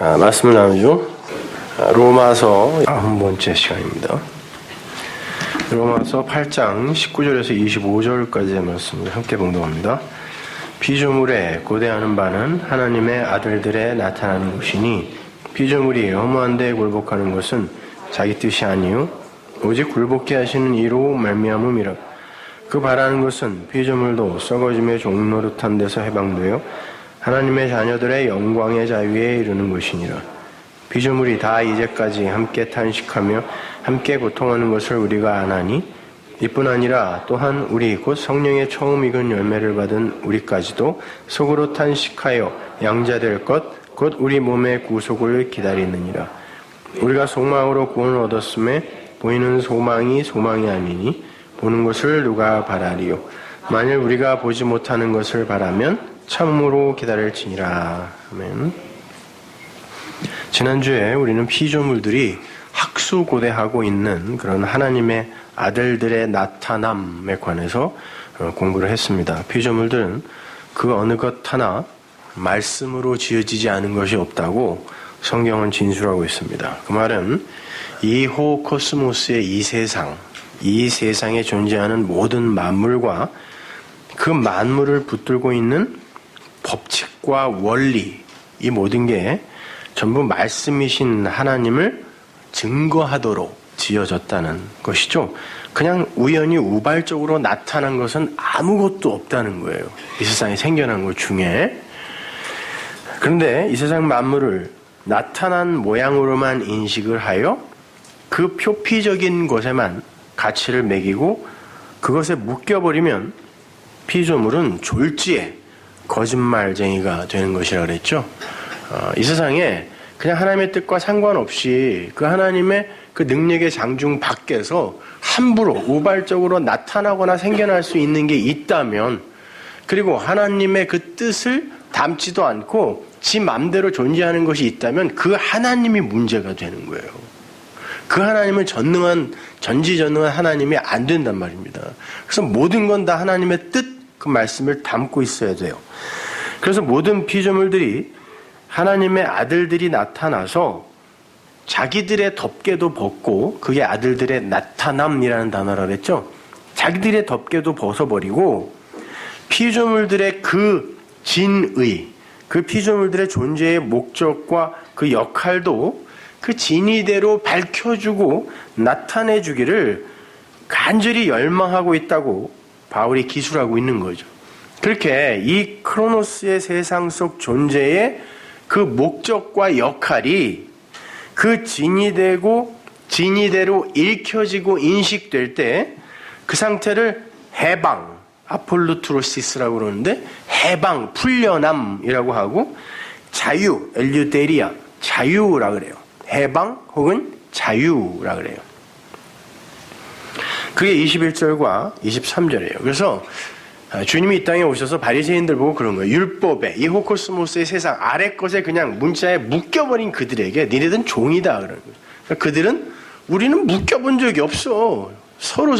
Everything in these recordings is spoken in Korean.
말씀을 나누죠. 로마서 9번째 시간입니다. 로마서 8장 19절에서 25절까지의 말씀을 함께 봉독합니다. 피조물에 고대하는 바는 하나님의 아들들에 나타나는 것이니 피조물이 허무한 데에 굴복하는 것은 자기 뜻이 아니요 오직 굴복케 하시는 이로 말미암음이라. 그 바라는 것은 피조물도 썩어짐의 종노릇한 데서 해방되어 하나님의 자녀들의 영광의 자유에 이르는 것이니라. 피조물이 다 이제까지 함께 탄식하며 함께 고통하는 것을 우리가 아나니 이뿐 아니라 또한 우리 곧 성령의 처음 익은 열매를 받은 우리까지도 속으로 탄식하여 양자될 것 곧 우리 몸의 구속을 기다리느니라. 우리가 소망으로 구원을 얻었음에 보이는 소망이 아니니 보는 것을 누가 바라리요. 만일 우리가 보지 못하는 것을 바라면 참으로 기다릴지니라. 아멘. 지난주에 우리는 피조물들이 학수고대하고 있는 그런 하나님의 아들들의 나타남에 관해서 공부를 했습니다. 피조물들은 그 어느 것 하나 말씀으로 지어지지 않은 것이 없다고 성경은 진술하고 있습니다. 그 말은 이 호코스모스의 이 세상에 존재하는 모든 만물과 그 만물을 붙들고 있는 법칙과 원리, 이 모든 게 전부 말씀이신 하나님을 증거하도록 지어졌다는 것이죠. 그냥 우연히 우발적으로 나타난 것은 아무것도 없다는 거예요. 이 세상에 생겨난 것 중에. 그런데 이 세상 만물을 나타난 모양으로만 인식을 하여 그 표피적인 것에만 가치를 매기고 그것에 묶여버리면 피조물은 졸지에 거짓말쟁이가 되는 것이라 그랬죠. 이 세상에 그냥 하나님의 뜻과 상관없이 그 하나님의 그 능력의 장중 밖에서 함부로 우발적으로 나타나거나 생겨날 수 있는 게 있다면, 그리고 하나님의 그 뜻을 담지도 않고 지 맘대로 존재하는 것이 있다면 그 하나님이 문제가 되는 거예요. 그 하나님은 전지전능한 하나님이 안 된단 말입니다. 그래서 모든 건 다 하나님의 뜻, 그 말씀을 담고 있어야 돼요. 그래서 모든 피조물들이 하나님의 아들들이 나타나서 자기들의 덮개도 벗고, 그게 아들들의 나타남이라는 단어라 그랬죠. 자기들의 덮개도 벗어버리고 피조물들의 그 진의, 그 피조물들의 존재의 목적과 그 역할도 그 진의대로 밝혀주고 나타내주기를 간절히 열망하고 있다고 바울이 기술하고 있는 거죠. 그렇게 이 크로노스의 세상 속 존재의 그 목적과 역할이 그 진의되고 진의대로 읽혀지고 인식될 때 그 상태를 해방, 아폴루트로시스라고 그러는데 해방, 풀려남이라고 하고 자유, 엘류데리아, 자유라 그래요. 해방 혹은 자유라 그래요. 그게 21절과 23절이에요. 그래서 주님이 이 땅에 오셔서 바리새인들 보고 그런 거예요. 율법에, 이 호코스모스의 세상 아래 것에 그냥 문자에 묶여버린 그들에게 니네들은 종이다 그러는 거예요. 그러니까 그들은 우리는 묶여본 적이 없어. 서로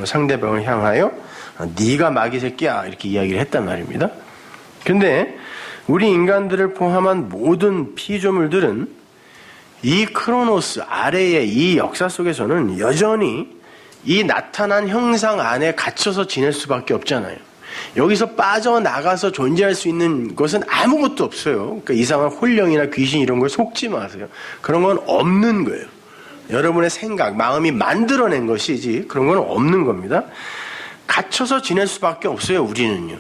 상대방을 향하여 네가 마귀 새끼야 이렇게 이야기를 했단 말입니다. 근데 우리 인간들을 포함한 모든 피조물들은 이 크로노스 아래의 이 역사 속에서는 여전히 이 나타난 형상 안에 갇혀서 지낼 수밖에 없잖아요. 여기서 빠져나가서 존재할 수 있는 것은 아무것도 없어요. 그러니까 이상한 혼령이나 귀신 이런 걸 속지 마세요. 그런 건 없는 거예요. 여러분의 생각, 마음이 만들어낸 것이지 그런 건 없는 겁니다. 갇혀서 지낼 수밖에 없어요, 우리는요.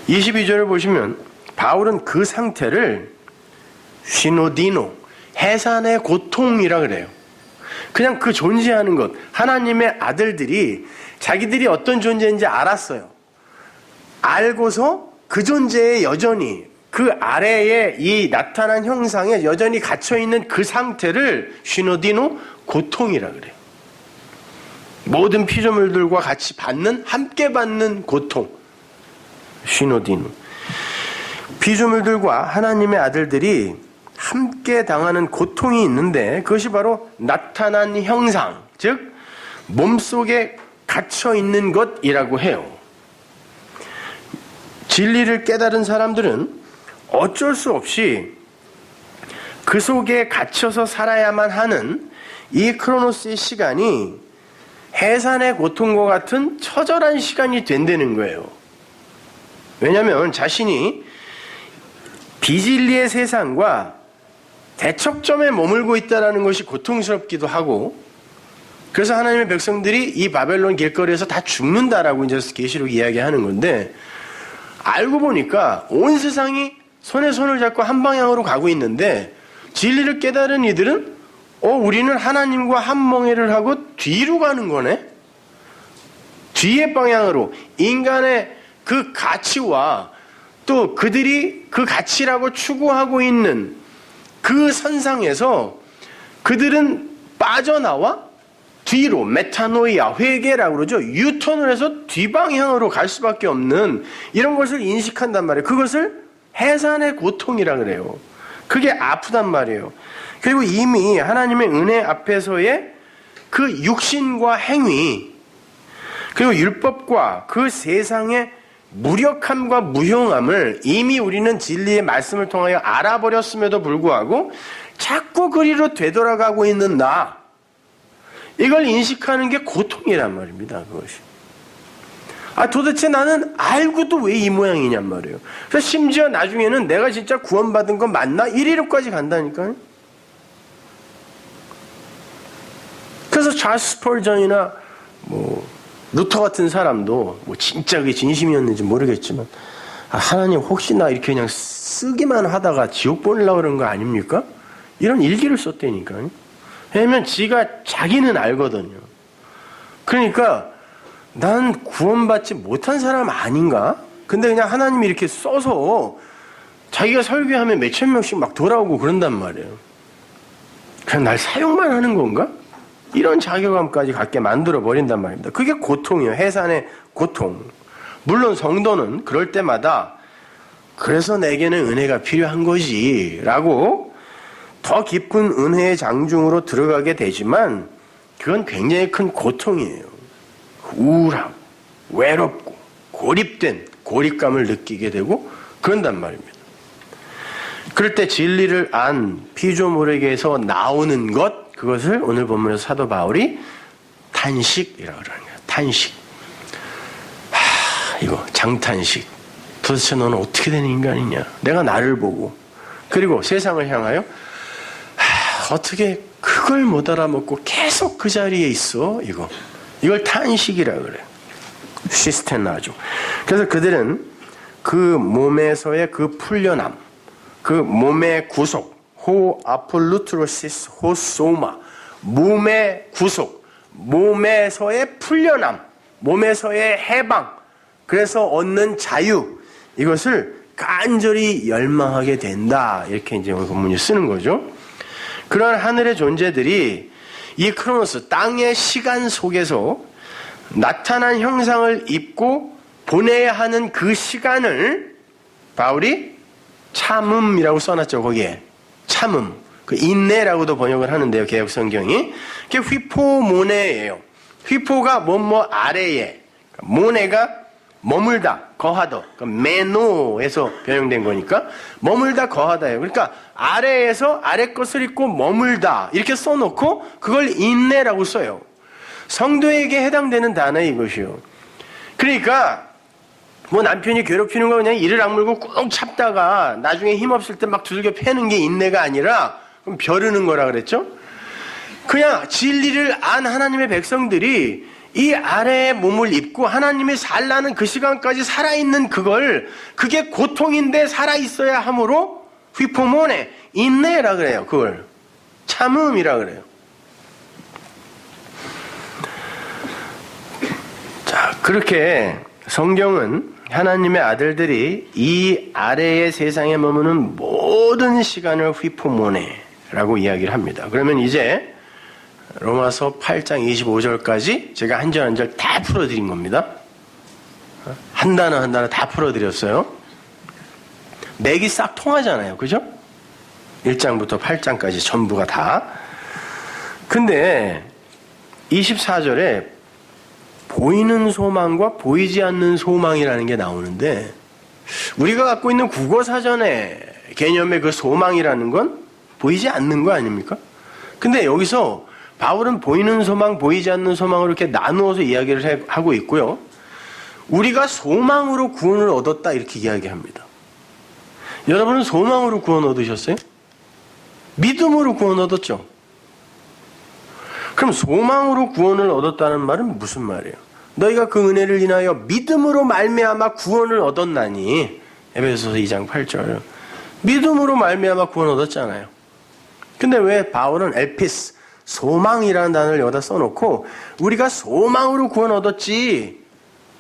22절을 보시면 바울은 그 상태를 시노디노, 해산의 고통이라 그래요. 그냥 그 존재하는 것, 하나님의 아들들이 자기들이 어떤 존재인지 알았어요. 알고서 그 존재에 여전히 그 아래에 이 나타난 형상에 여전히 갇혀있는 그 상태를 시노디노, 고통이라 그래요. 모든 피조물들과 같이 함께 받는 고통, 시노디노. 피조물들과 하나님의 아들들이 함께 당하는 고통이 있는데 그것이 바로 나타난 형상, 즉 몸속에 갇혀있는 것이라고 해요. 진리를 깨달은 사람들은 어쩔 수 없이 그 속에 갇혀서 살아야만 하는 이 크로노스의 시간이 해산의 고통과 같은 처절한 시간이 된다는 거예요. 왜냐하면 자신이 비진리의 세상과 대척점에 머물고 있다는 것이 고통스럽기도 하고, 그래서 하나님의 백성들이 이 바벨론 길거리에서 다 죽는다라고 이제 계시록 이야기하는 건데, 알고 보니까 온 세상이 손에 손을 잡고 한 방향으로 가고 있는데, 진리를 깨달은 이들은 우리는 하나님과 한 멍에를 하고 뒤로 가는 거네? 뒤의 방향으로 인간의 그 가치와 또 그들이 그 가치라고 추구하고 있는 그 선상에서 그들은 빠져나와 뒤로, 메타노이아, 회개라고 그러죠. 유턴을 해서 뒷방향으로 갈 수밖에 없는 이런 것을 인식한단 말이에요. 그것을 해산의 고통이라 그래요. 그게 아프단 말이에요. 그리고 이미 하나님의 은혜 앞에서의 그 육신과 행위, 그리고 율법과 그 세상의 무력함과 무용함을 이미 우리는 진리의 말씀을 통하여 알아버렸음에도 불구하고 자꾸 그리로 되돌아가고 있는 나, 이걸 인식하는 게 고통이란 말입니다. 그것이. 도대체 나는 알고도 왜 이 모양이냔 말이에요. 그래서 심지어 나중에는 내가 진짜 구원받은 건 맞나? 이리로까지 간다니까요. 그래서 찰스 스펄전이나 루터 같은 사람도 진짜 그게 진심이었는지 모르겠지만, 하나님 혹시 나 이렇게 그냥 쓰기만 하다가 지옥 보내려고 그런 거 아닙니까? 이런 일기를 썼다니까요. 왜냐면 자기는 알거든요. 그러니까 난 구원받지 못한 사람 아닌가? 근데 그냥 하나님이 이렇게 써서 자기가 설교하면 몇천 명씩 막 돌아오고 그런단 말이에요. 그냥 날 사용만 하는 건가? 이런 자괴감까지 갖게 만들어 버린단 말입니다. 그게 고통이에요. 해산의 고통. 물론 성도는 그럴 때마다 그래서 내게는 은혜가 필요한 거지 라고 더 깊은 은혜의 장중으로 들어가게 되지만, 그건 굉장히 큰 고통이에요. 우울하고 외롭고 고립된 고립감을 느끼게 되고 그런단 말입니다. 그럴 때 진리를 안 피조물에게서 나오는 것, 그것을 오늘 본문에서 사도 바울이 탄식이라고 그러는 거예요. 탄식. 이거 장탄식. 도대체 너는 어떻게 된 인간이냐? 내가 나를 보고, 그리고 세상을 향하여 어떻게 그걸 못 알아먹고 계속 그 자리에 있어? 이걸 탄식이라고 그래요. 시스테나죠. 그래서 그들은 그 몸에서의 그 풀려남, 그 몸의 구속, 호 아폴루트로시스 호 소마, 몸의 구속, 몸에서의 풀려남, 몸에서의 해방, 그래서 얻는 자유, 이것을 간절히 열망하게 된다. 이렇게 이제 본문이 쓰는 거죠. 그런 하늘의 존재들이 이 크로노스, 땅의 시간 속에서 나타난 형상을 입고 보내야 하는 그 시간을 바울이 참음이라고 써놨죠. 거기에 참음, 그 인내라고도 번역을 하는데요. 개역 성경이 그게 휘포모네예요. 휘포가 뭐뭐 아래에, 모네가 머물다, 거하다, 메노에서 변형된 거니까 머물다, 거하다예요. 그러니까 아래에서 아래 것을 입고 머물다 이렇게 써놓고 그걸 인내라고 써요. 성도에게 해당되는 단어 이것이요. 그러니까 남편이 괴롭히는 거 그냥 이를 악물고 꾹 참다가 나중에 힘없을 때 막 두들겨 패는 게 인내가 아니라 그럼 벼르는 거라 그랬죠. 그냥 진리를 안 하나님의 백성들이 이 아래에 몸을 입고 하나님이 살라는 그 시간까지 살아있는 그게 고통인데 살아있어야 하므로 휘포모네, 인내라 그래요. 그걸 참음이라 그래요. 자, 그렇게 성경은 하나님의 아들들이 이 아래의 세상에 머무는 모든 시간을 휘포모네라고 이야기를 합니다. 그러면 이제 로마서 8장 25절까지 제가 한 절 한 절 다 풀어드린 겁니다. 한 단어 한 단어 다 풀어드렸어요. 맥이 싹 통하잖아요. 그죠? 1장부터 8장까지 전부가 다. 근데 24절에 보이는 소망과 보이지 않는 소망이라는 게 나오는데, 우리가 갖고 있는 국어사전의 개념의 그 소망이라는 건 보이지 않는 거 아닙니까? 근데 여기서 바울은 보이는 소망, 보이지 않는 소망으로 이렇게 나누어서 이야기를 하고 있고요. 우리가 소망으로 구원을 얻었다 이렇게 이야기합니다. 여러분은 소망으로 구원 얻으셨어요? 믿음으로 구원 얻었죠? 그럼 소망으로 구원을 얻었다는 말은 무슨 말이에요? 너희가 그 은혜를 인하여 믿음으로 말미암아 구원을 얻었나니 에베소서 2장 8절 믿음으로 말미암아 구원 얻었잖아요. 근데 왜 바울은 엘피스 소망이라는 단어를 여기다 써놓고 우리가 소망으로 구원 얻었지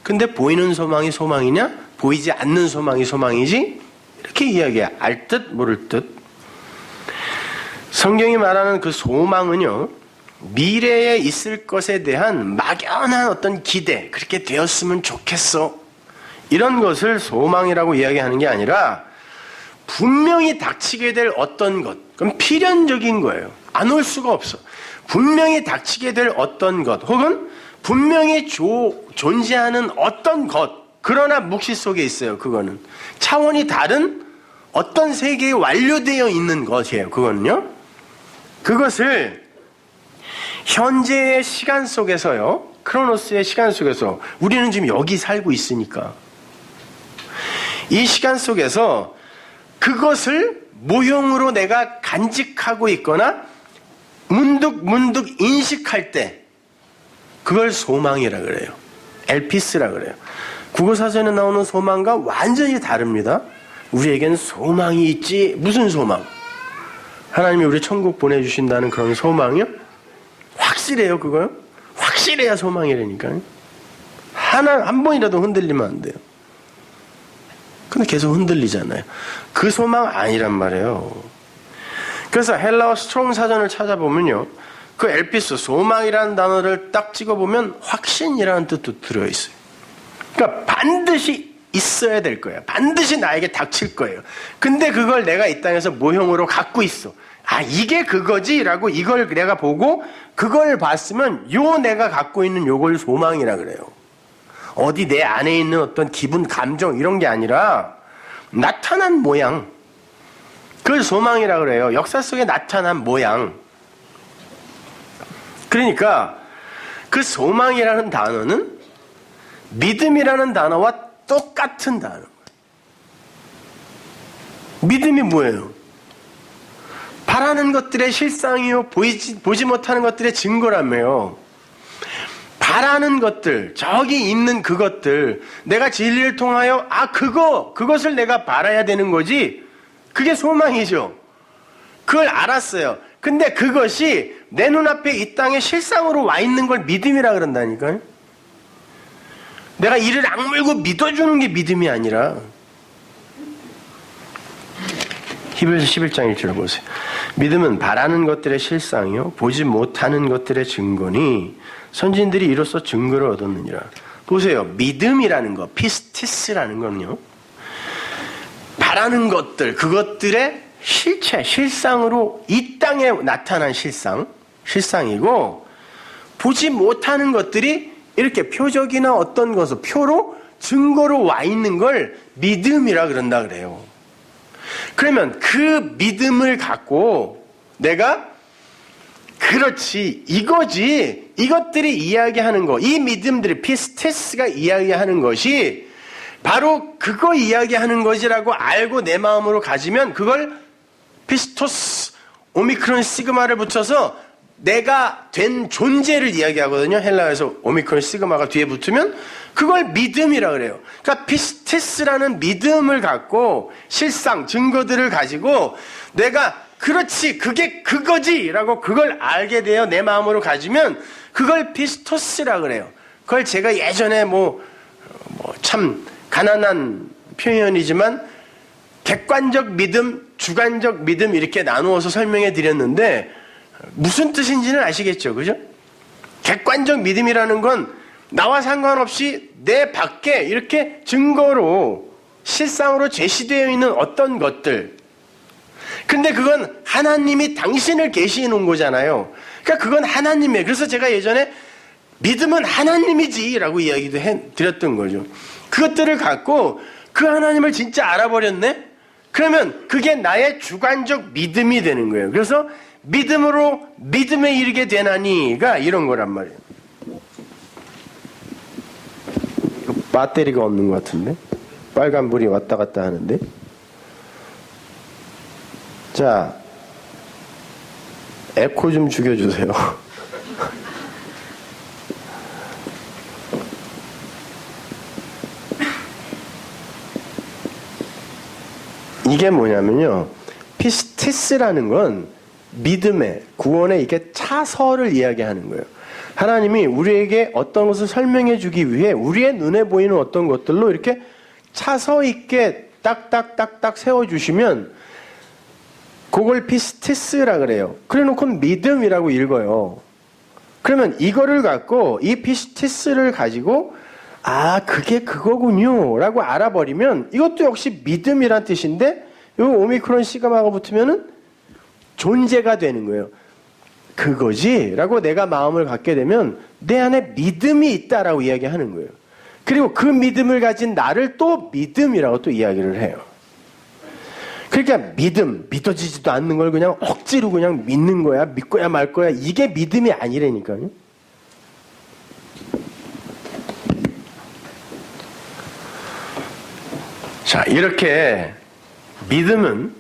근데 보이는 소망이 소망이냐? 보이지 않는 소망이 소망이지? 이렇게 이야기해. 알 듯 모를 듯. 성경이 말하는 그 소망은요. 미래에 있을 것에 대한 막연한 어떤 기대, 그렇게 되었으면 좋겠어. 이런 것을 소망이라고 이야기하는 게 아니라 분명히 닥치게 될 어떤 것, 그럼 필연적인 거예요. 안 올 수가 없어. 분명히 닥치게 될 어떤 것, 혹은 분명히 존재하는 어떤 것, 그러나 묵시 속에 있어요. 그거는 차원이 다른 어떤 세계에 완료되어 있는 것이에요. 그거는요. 그것을 현재의 시간 속에서요, 크로노스의 시간 속에서 우리는 지금 여기 살고 있으니까 이 시간 속에서 그것을 모형으로 내가 간직하고 있거나 문득 인식할 때 그걸 소망이라 그래요. 엘피스라 그래요. 국어사전에 나오는 소망과 완전히 다릅니다. 우리에겐 소망이 있지. 무슨 소망? 하나님이 우리 천국 보내주신다는 그런 소망이요? 확실해요, 그거요? 확실해야 소망이라니까요. 한 번이라도 흔들리면 안 돼요. 근데 계속 흔들리잖아요. 그 소망 아니란 말이에요. 그래서 헬라어 스트롱 사전을 찾아보면요. 그 엘피스, 소망이라는 단어를 딱 찍어보면 확신이라는 뜻도 들어있어요. 그러니까 반드시 있어야 될 거예요. 반드시 나에게 닥칠 거예요. 근데 그걸 내가 이 땅에서 모형으로 갖고 있어. 아, 이게 그거지? 라고 이걸 내가 보고 그걸 봤으면 내가 갖고 있는 요걸 소망이라 그래요. 어디 내 안에 있는 어떤 기분, 감정 이런 게 아니라 나타난 모양. 그걸 소망이라 그래요. 역사 속에 나타난 모양. 그러니까 그 소망이라는 단어는 믿음이라는 단어와 똑같은 단어예요. 믿음이 뭐예요? 바라는 것들의 실상이요, 보지 못하는 것들의 증거라며요. 바라는 것들, 저기 있는 그것들, 내가 진리를 통하여 그것을 내가 바라야 되는 거지. 그게 소망이죠. 그걸 알았어요. 근데 그것이 내 눈앞에 이 땅에 실상으로 와 있는 걸 믿음이라 그런다니까요. 내가 이를 악물고 믿어주는 게 믿음이 아니라. 히브리서 11장 1절 보세요. 믿음은 바라는 것들의 실상이요 보지 못하는 것들의 증거니 선진들이 이로써 증거를 얻었느니라. 보세요. 믿음이라는 거, 피스티스라는 건요, 바라는 것들, 그것들의 실체, 실상으로 이 땅에 나타난 실상이고, 보지 못하는 것들이 이렇게 표적이나 어떤 것을 표로, 증거로 와 있는 걸 믿음이라 그런다 그래요. 그러면 그 믿음을 갖고 내가 그렇지, 이거지, 이것들이 이야기하는 거, 이 믿음들이 피스테스가 이야기하는 것이 바로 그거 이야기하는 것이라고 알고 내 마음으로 가지면 그걸 피스토스, 오미크론 시그마를 붙여서 내가 된 존재를 이야기하거든요. 헬라어에서 오미크론 시그마가 뒤에 붙으면 그걸 믿음이라 그래요. 그러니까 피스테스라는 믿음을 갖고 실상, 증거들을 가지고 내가 그렇지, 그게 그거지 라고 그걸 알게 되어 내 마음으로 가지면 그걸 피스토스라 그래요. 그걸 제가 예전에 참 가난한 표현이지만 객관적 믿음, 주관적 믿음 이렇게 나누어서 설명해 드렸는데 무슨 뜻인지는 아시겠죠? 그죠? 객관적 믿음이라는 건 나와 상관없이 내 밖에 이렇게 증거로 실상으로 제시되어 있는 어떤 것들, 근데 그건 하나님이 당신을 계시해 놓은 거잖아요. 그러니까 그건 하나님이에요. 그래서 제가 예전에 믿음은 하나님이지 라고 이야기도 드렸던 거죠. 그것들을 갖고 그 하나님을 진짜 알아버렸네? 그러면 그게 나의 주관적 믿음이 되는 거예요. 그래서 믿음으로 믿음에 이르게 되나니가 이런 거란 말이에요. 배터리가 없는 것 같은데? 빨간불이 왔다 갔다 하는데? 자, 에코 좀 죽여주세요. 이게 뭐냐면요. 피스티스라는 건 믿음의, 구원의 이게 차서를 이야기하는 거예요. 하나님이 우리에게 어떤 것을 설명해 주기 위해 우리의 눈에 보이는 어떤 것들로 이렇게 차서 있게 딱딱딱딱 세워주시면 그걸 피스티스라 그래요. 그래 놓고 믿음이라고 읽어요. 그러면 이거를 갖고 이 피스티스를 가지고 아 그게 그거군요 라고 알아버리면 이것도 역시 믿음이란 뜻인데 이 오미크론 시그마가 붙으면은 존재가 되는 거예요. 그거지 라고 내가 마음을 갖게 되면 내 안에 믿음이 있다라고 이야기하는 거예요. 그리고 그 믿음을 가진 나를 또 믿음이라고 또 이야기를 해요. 그러니까 믿어지지도 않는 걸 그냥 억지로 그냥 믿는 거야, 믿고야 말 거야, 이게 믿음이 아니라니까요. 자, 이렇게 믿음은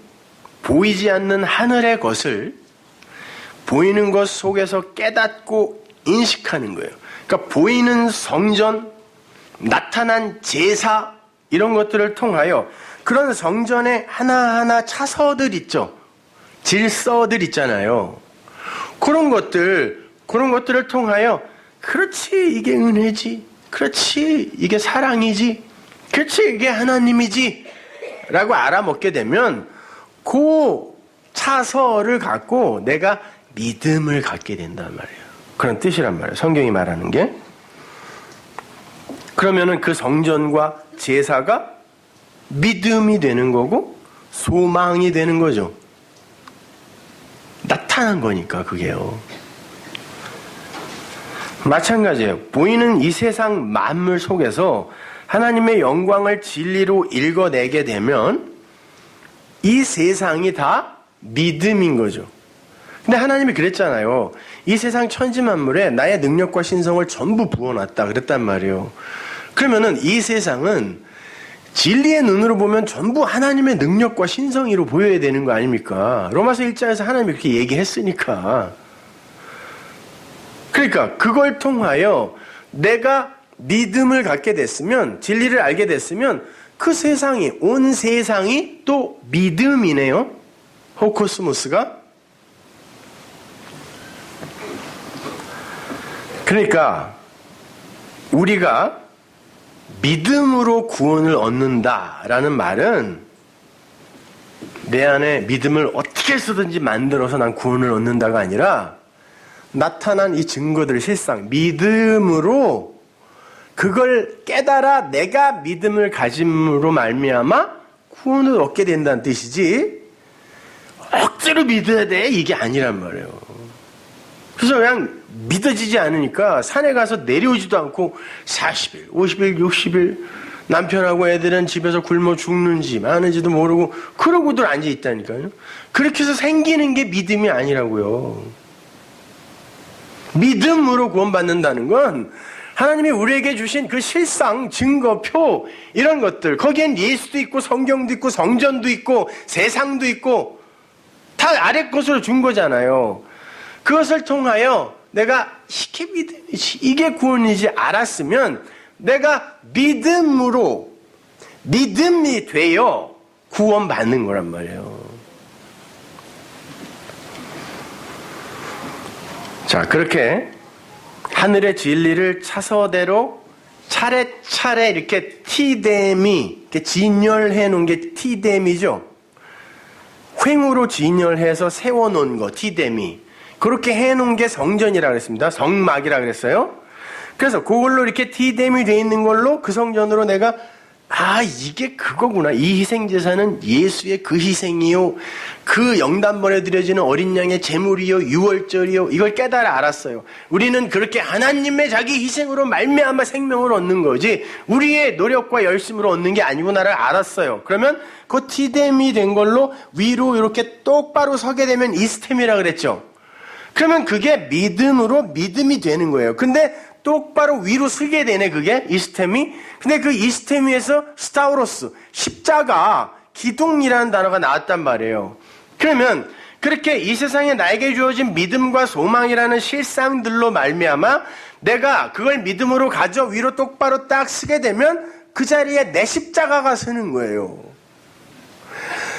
보이지 않는 하늘의 것을 보이는 것 속에서 깨닫고 인식하는 거예요. 그러니까 보이는 성전, 나타난 제사 이런 것들을 통하여 그런 성전에 하나하나 차서들 있죠. 질서들 있잖아요. 그런 것들을 통하여 그렇지 이게 은혜지, 그렇지 이게 사랑이지, 그렇지 이게 하나님이지 라고 알아먹게 되면 그 차서를 갖고 내가 믿음을 갖게 된단 말이에요. 그런 뜻이란 말이에요. 성경이 말하는 게. 그러면은 그 성전과 제사가 믿음이 되는 거고 소망이 되는 거죠. 나타난 거니까 그게요. 마찬가지예요. 보이는 이 세상 만물 속에서 하나님의 영광을 진리로 읽어내게 되면 이 세상이 다 믿음인 거죠. 근데 하나님이 그랬잖아요. 이 세상 천지만물에 나의 능력과 신성을 전부 부어놨다 그랬단 말이에요. 그러면은 이 세상은 진리의 눈으로 보면 전부 하나님의 능력과 신성으로 보여야 되는 거 아닙니까? 로마서 1장에서 하나님이 그렇게 얘기했으니까. 그러니까 그걸 통하여 내가 믿음을 갖게 됐으면, 진리를 알게 됐으면 그 세상이, 온 세상이 또 믿음이네요. 호코스모스가. 그러니까 우리가 믿음으로 구원을 얻는다라는 말은 내 안에 믿음을 어떻게 해서든지 만들어서 난 구원을 얻는다가 아니라 나타난 이 증거들을 실상 믿음으로 그걸 깨달아 내가 믿음을 가짐으로 말미암아 구원을 얻게 된다는 뜻이지 억지로 믿어야 돼 이게 아니란 말이에요. 그래서 그냥 믿어지지 않으니까 산에 가서 내려오지도 않고 40일, 50일, 60일 남편하고 애들은 집에서 굶어 죽는지 마는지도 모르고 그러고들 앉아있다니까요. 그렇게 해서 생기는 게 믿음이 아니라고요. 믿음으로 구원받는다는 건 하나님이 우리에게 주신 그 실상, 증거표 이런 것들, 거기엔 예수도 있고 성경도 있고 성전도 있고 세상도 있고 다 아래 것으로 준 거잖아요. 그것을 통하여 내가 이게 믿음이지, 이게 구원이지 알았으면 내가 믿음으로 믿음이 되어 구원받는 거란 말이에요. 자, 그렇게 하늘의 진리를 차서대로 차례차례 이렇게 티뎀이 이렇게 진열해 놓은 게 티뎀이죠. 횡으로 진열해서 세워놓은 거, 티뎀이. 그렇게 해놓은 게 성전이라고 그랬습니다. 성막이라고 그랬어요. 그래서 그걸로 이렇게 티뎀이 돼 있는 걸로 그 성전으로 내가 아, 이게 그거구나. 이 희생제사는 예수의 그 희생이요, 그 영단번에 드려지는 어린 양의 제물이요, 유월절이요, 이걸 깨달아 알았어요. 우리는 그렇게 하나님의 자기 희생으로 말미암아 생명을 얻는 거지 우리의 노력과 열심으로 얻는 게 아니구나를 알았어요. 그러면 그 티뎀이 된 걸로 위로 이렇게 똑바로 서게 되면 이스템이라 그랬죠. 그러면 그게 믿음이 되는 거예요. 근데 똑바로 위로 서게 되네, 그게 이스템이. 근데 그 이스템 위에서 스타우로스, 십자가, 기둥이라는 단어가 나왔단 말이에요. 그러면 그렇게 이 세상에 나에게 주어진 믿음과 소망이라는 실상들로 말미암아 내가 그걸 믿음으로 가져 위로 똑바로 딱 서게 되면 그 자리에 내 십자가가 서는 거예요.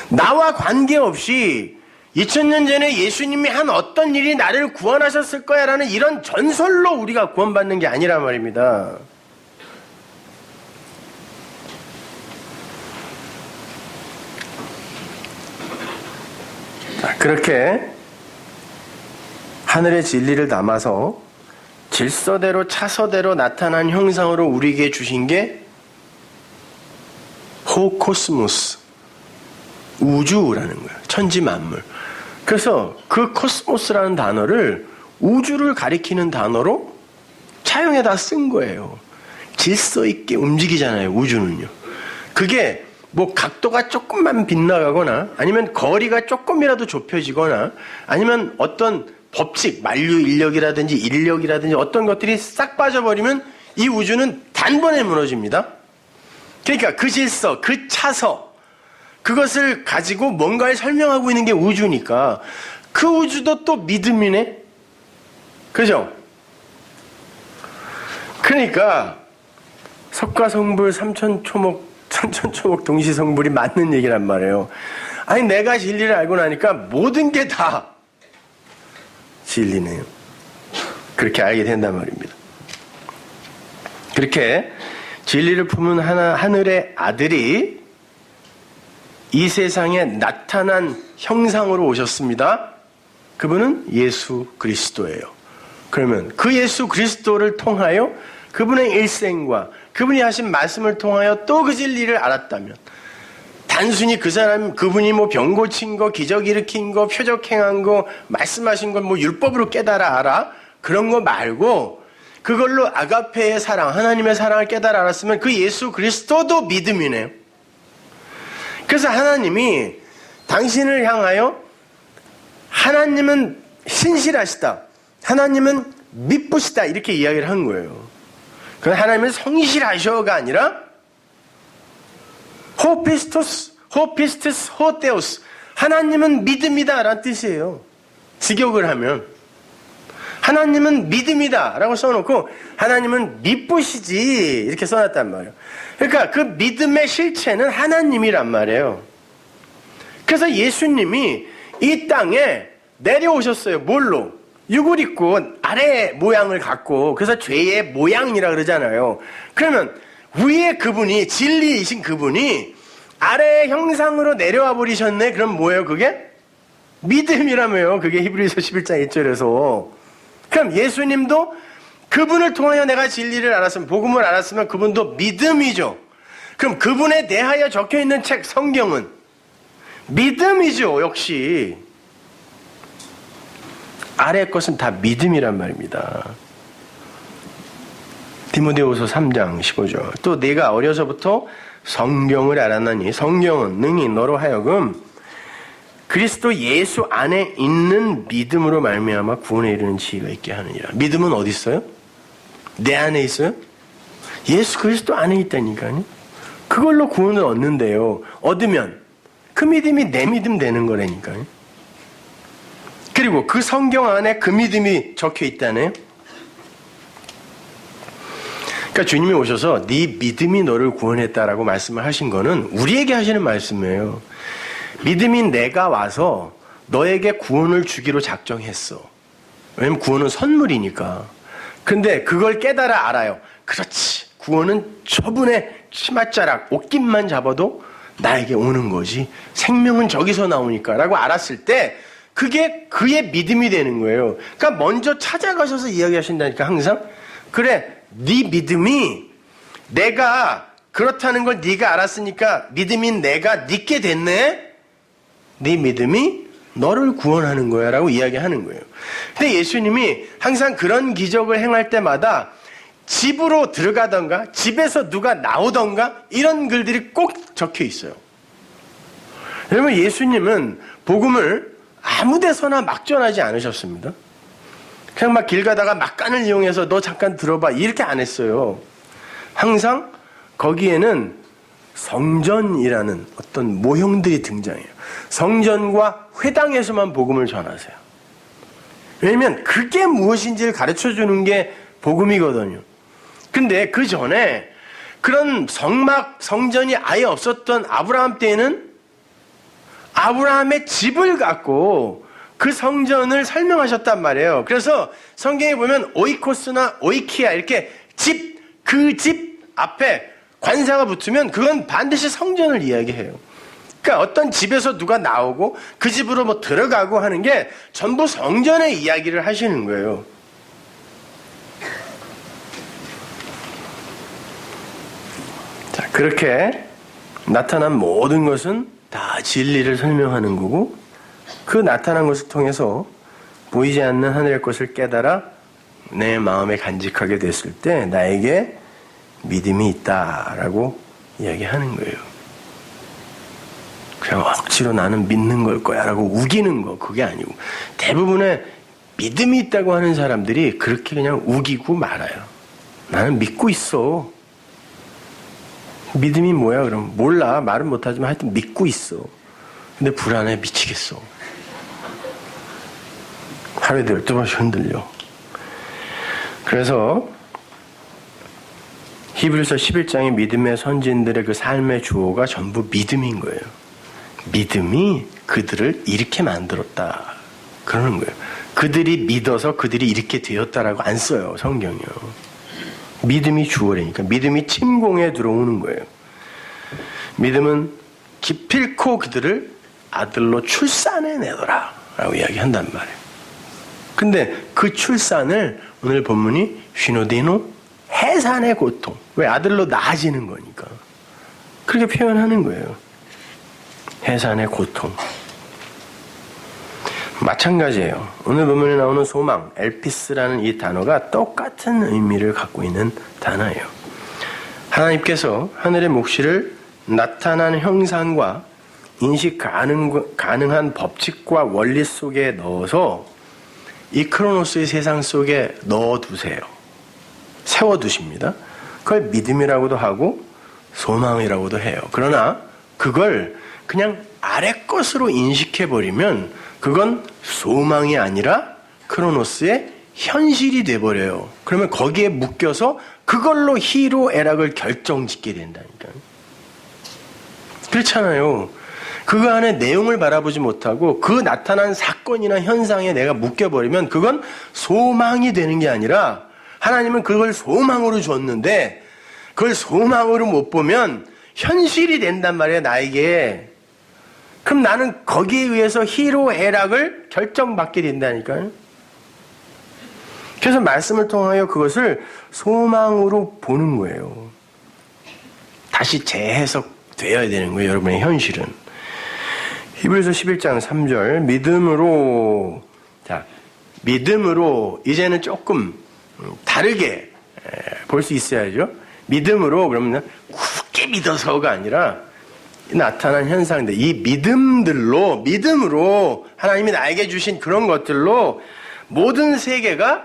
나와 관계없이 2000년 전에 예수님이 한 어떤 일이 나를 구원하셨을 거야 라는 이런 전설로 우리가 구원받는 게 아니란 말입니다. 그렇게 하늘의 진리를 담아서 질서대로 차서대로 나타난 형상으로 우리에게 주신 게 호코스모스, 우주라는 거예요. 천지 만물. 그래서 그 코스모스라는 단어를 우주를 가리키는 단어로 차용해다 쓴 거예요. 질서 있게 움직이잖아요, 우주는요. 그게 뭐 각도가 조금만 빗나가거나 아니면 거리가 조금이라도 좁혀지거나 아니면 어떤 법칙, 만류 인력이라든지 인력이라든지 어떤 것들이 싹 빠져버리면 이 우주는 단번에 무너집니다. 그러니까 그 질서, 그 차서, 그것을 가지고 뭔가를 설명하고 있는 게 우주니까 그 우주도 또 믿음이네. 그죠? 그러니까 석가성불 삼천초목 동시성불이 맞는 얘기란 말이에요. 아니 내가 진리를 알고 나니까 모든 게 다 진리네요. 그렇게 알게 된단 말입니다. 그렇게 진리를 품은 하늘의 아들이 이 세상에 나타난 형상으로 오셨습니다. 그분은 예수 그리스도예요. 그러면 그 예수 그리스도를 통하여 그분의 일생과 그분이 하신 말씀을 통하여 또 그 진리를 알았다면 단순히 그분이 뭐 병 고친 거, 기적 일으킨 거, 표적 행한 거, 말씀하신 걸 뭐 율법으로 깨달아 알아? 그런 거 말고 그걸로 아가페의 사랑, 하나님의 사랑을 깨달아 알았으면 그 예수 그리스도도 믿음이네요. 그래서 하나님이 당신을 향하여 하나님은 신실하시다, 하나님은 미쁘시다 이렇게 이야기를 한 거예요. 그건 하나님은 성실하셔가 아니라 호피스토스, 호테오스, 하나님은 믿음이다 라는 뜻이에요. 직역을 하면 하나님은 믿음이다 라고 써놓고 하나님은 미쁘시지 이렇게 써놨단 말이에요. 그러니까 그 믿음의 실체는 하나님이란 말이에요. 그래서 예수님이 이 땅에 내려오셨어요. 뭘로? 육을 입고 아래 모양을 갖고, 그래서 죄의 모양이라 그러잖아요. 그러면 위에 그분이, 진리이신 그분이 아래의 형상으로 내려와 버리셨네. 그럼 뭐예요 그게? 믿음이라며요. 그게 히브리서 11장 1절에서. 그럼 예수님도 그분을 통하여 내가 진리를 알았으면, 복음을 알았으면 그분도 믿음이죠. 그럼 그분에 대하여 적혀있는 책 성경은 믿음이죠. 역시 아래 것은 다 믿음이란 말입니다. 디모데후서 3장 15절. 또 내가 어려서부터 성경을 알았나니 성경은 능히 너로 하여금 그리스도 예수 안에 있는 믿음으로 말미암아 구원에 이르는 지혜가 있게 하느니라. 믿음은 어디 있어요? 내 안에 있어요? 예수 그리스도 안에 있다니까요. 그걸로 구원을 얻는데요. 얻으면 그 믿음이 내 믿음 되는 거라니까요. 그리고 그 성경 안에 그 믿음이 적혀 있다네요. 그러니까 주님이 오셔서 네 믿음이 너를 구원했다라고 말씀을 하신 거는 우리에게 하시는 말씀이에요. 믿음인 내가 와서 너에게 구원을 주기로 작정했어. 왜냐면 구원은 선물이니까. 근데 그걸 깨달아 알아요. 그렇지. 구원은 저분의 치맛자락, 옷깃만 잡아도 나에게 오는 거지. 생명은 저기서 나오니까 라고 알았을 때 그게 그의 믿음이 되는 거예요. 그러니까 먼저 찾아가셔서 이야기하신다니까 항상. 그래, 네 믿음이 내가 그렇다는 걸 네가 알았으니까 믿음인 내가 믿게 됐네? 네 믿음이 너를 구원하는 거야 라고 이야기하는 거예요. 근데 예수님이 항상 그런 기적을 행할 때마다 집으로 들어가던가 집에서 누가 나오던가 이런 글들이 꼭 적혀 있어요. 여러분, 예수님은 복음을 아무 데서나 막 전하지 않으셨습니다. 그냥 막 길 가다가 막간을 이용해서 너 잠깐 들어봐 이렇게 안 했어요. 항상 거기에는 성전이라는 어떤 모형들이 등장해요. 성전과 회당에서만 복음을 전하세요. 왜냐하면 그게 무엇인지를 가르쳐주는 게 복음이거든요. 근데 그 전에 그런 성전이 아예 없었던 아브라함 때에는 아브라함의 집을 갖고 그 성전을 설명하셨단 말이에요. 그래서 성경에 보면 오이코스나 오이키아 이렇게 그 집 앞에 관사가 붙으면 그건 반드시 성전을 이야기해요. 그러니까 어떤 집에서 누가 나오고 그 집으로 뭐 들어가고 하는 게 전부 성전의 이야기를 하시는 거예요. 자, 그렇게 나타난 모든 것은 다 진리를 설명하는 거고, 그 나타난 것을 통해서 보이지 않는 하늘의 것을 깨달아 내 마음에 간직하게 됐을 때 나에게 믿음이 있다라고 이야기하는 거예요. 그냥 억지로 나는 믿는 걸 거야 라고 우기는 거, 그게 아니고 대부분의 믿음이 있다고 하는 사람들이 그렇게 그냥 우기고 말아요. 나는 믿고 있어. 믿음이 뭐야 그럼? 몰라. 말은 못하지만 하여튼 믿고 있어. 근데 불안해 미치겠어. 하루에도 12번씩 흔들려. 그래서 히브리서 11장의 믿음의 선진들의 그 삶의 주어가 전부 믿음인 거예요. 믿음이 그들을 이렇게 만들었다 그러는 거예요. 그들이 믿어서 그들이 이렇게 되었다라고 안 써요, 성경이요. 믿음이 주어라니까. 믿음이 침공에 들어오는 거예요. 믿음은 기필코 그들을 아들로 출산해내더라 라고 이야기한단 말이에요. 근데 그 출산을 오늘 본문이 휘노디노 해산의 고통. 왜? 아들로 낳아지는 거니까. 그렇게 표현하는 거예요. 해산의 고통. 마찬가지예요. 오늘 본문에 나오는 소망, 엘피스라는 이 단어가 똑같은 의미를 갖고 있는 단어예요. 하나님께서 하늘의 묵시를 나타난 형상과 인식 가능한 법칙과 원리 속에 넣어서 이 크로노스의 세상 속에 넣어두세요. 세워두십니다. 그걸 믿음이라고도 하고 소망이라고도 해요. 그러나 그걸 그냥 아래 것으로 인식해버리면 그건 소망이 아니라 크로노스의 현실이 돼버려요. 그러면 거기에 묶여서 그걸로 희로애락을 결정짓게 된다니까요. 그렇잖아요. 그거 안에 내용을 바라보지 못하고 그 나타난 사건이나 현상에 내가 묶여버리면 그건 소망이 되는 게 아니라 하나님은 그걸 소망으로 줬는데 그걸 소망으로 못 보면 현실이 된단 말이에요, 나에게. 그럼 나는 거기에 의해서 희로애락을 결정받게 된다니까요. 그래서 말씀을 통하여 그것을 소망으로 보는 거예요. 다시 재해석되어야 되는 거예요, 여러분의 현실은. 히브리서 11장 3절 믿음으로 이제는 조금 다르게 볼 수 있어야죠. 믿음으로 그러면 굳게 믿어서가 아니라 나타난 현상들, 이 믿음으로 하나님이 나에게 주신 그런 것들로 모든 세계가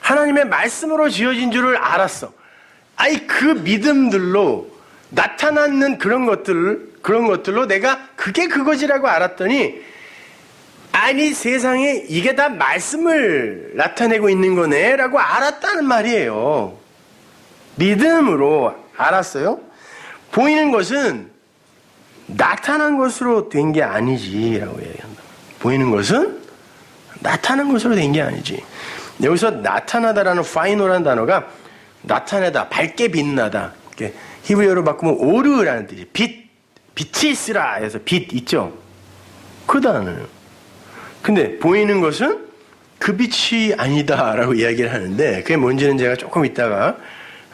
하나님의 말씀으로 지어진 줄을 알았어. 아니 그 믿음들로 나타나는 그런 것들로 내가 그게 그거지라고 알았더니 아니 세상에 이게 다 말씀을 나타내고 있는 거네 라고 알았다는 말이에요. 믿음으로 알았어요. 보이는 것은 나타난 것으로 된 게 아니지 라고 얘기한다. 보이는 것은 나타난 것으로 된 게 아니지. 여기서 나타나다라는 파이노라는 단어가 나타내다, 밝게 빛나다. 이렇게 히브리어로 바꾸면 오르라는 뜻이에요. 빛이 있으라 해서 빛 있죠. 그 단어예요. 근데 보이는 것은 그 빛이 아니다라고 이야기를 하는데 그게 뭔지는 제가 조금 이따가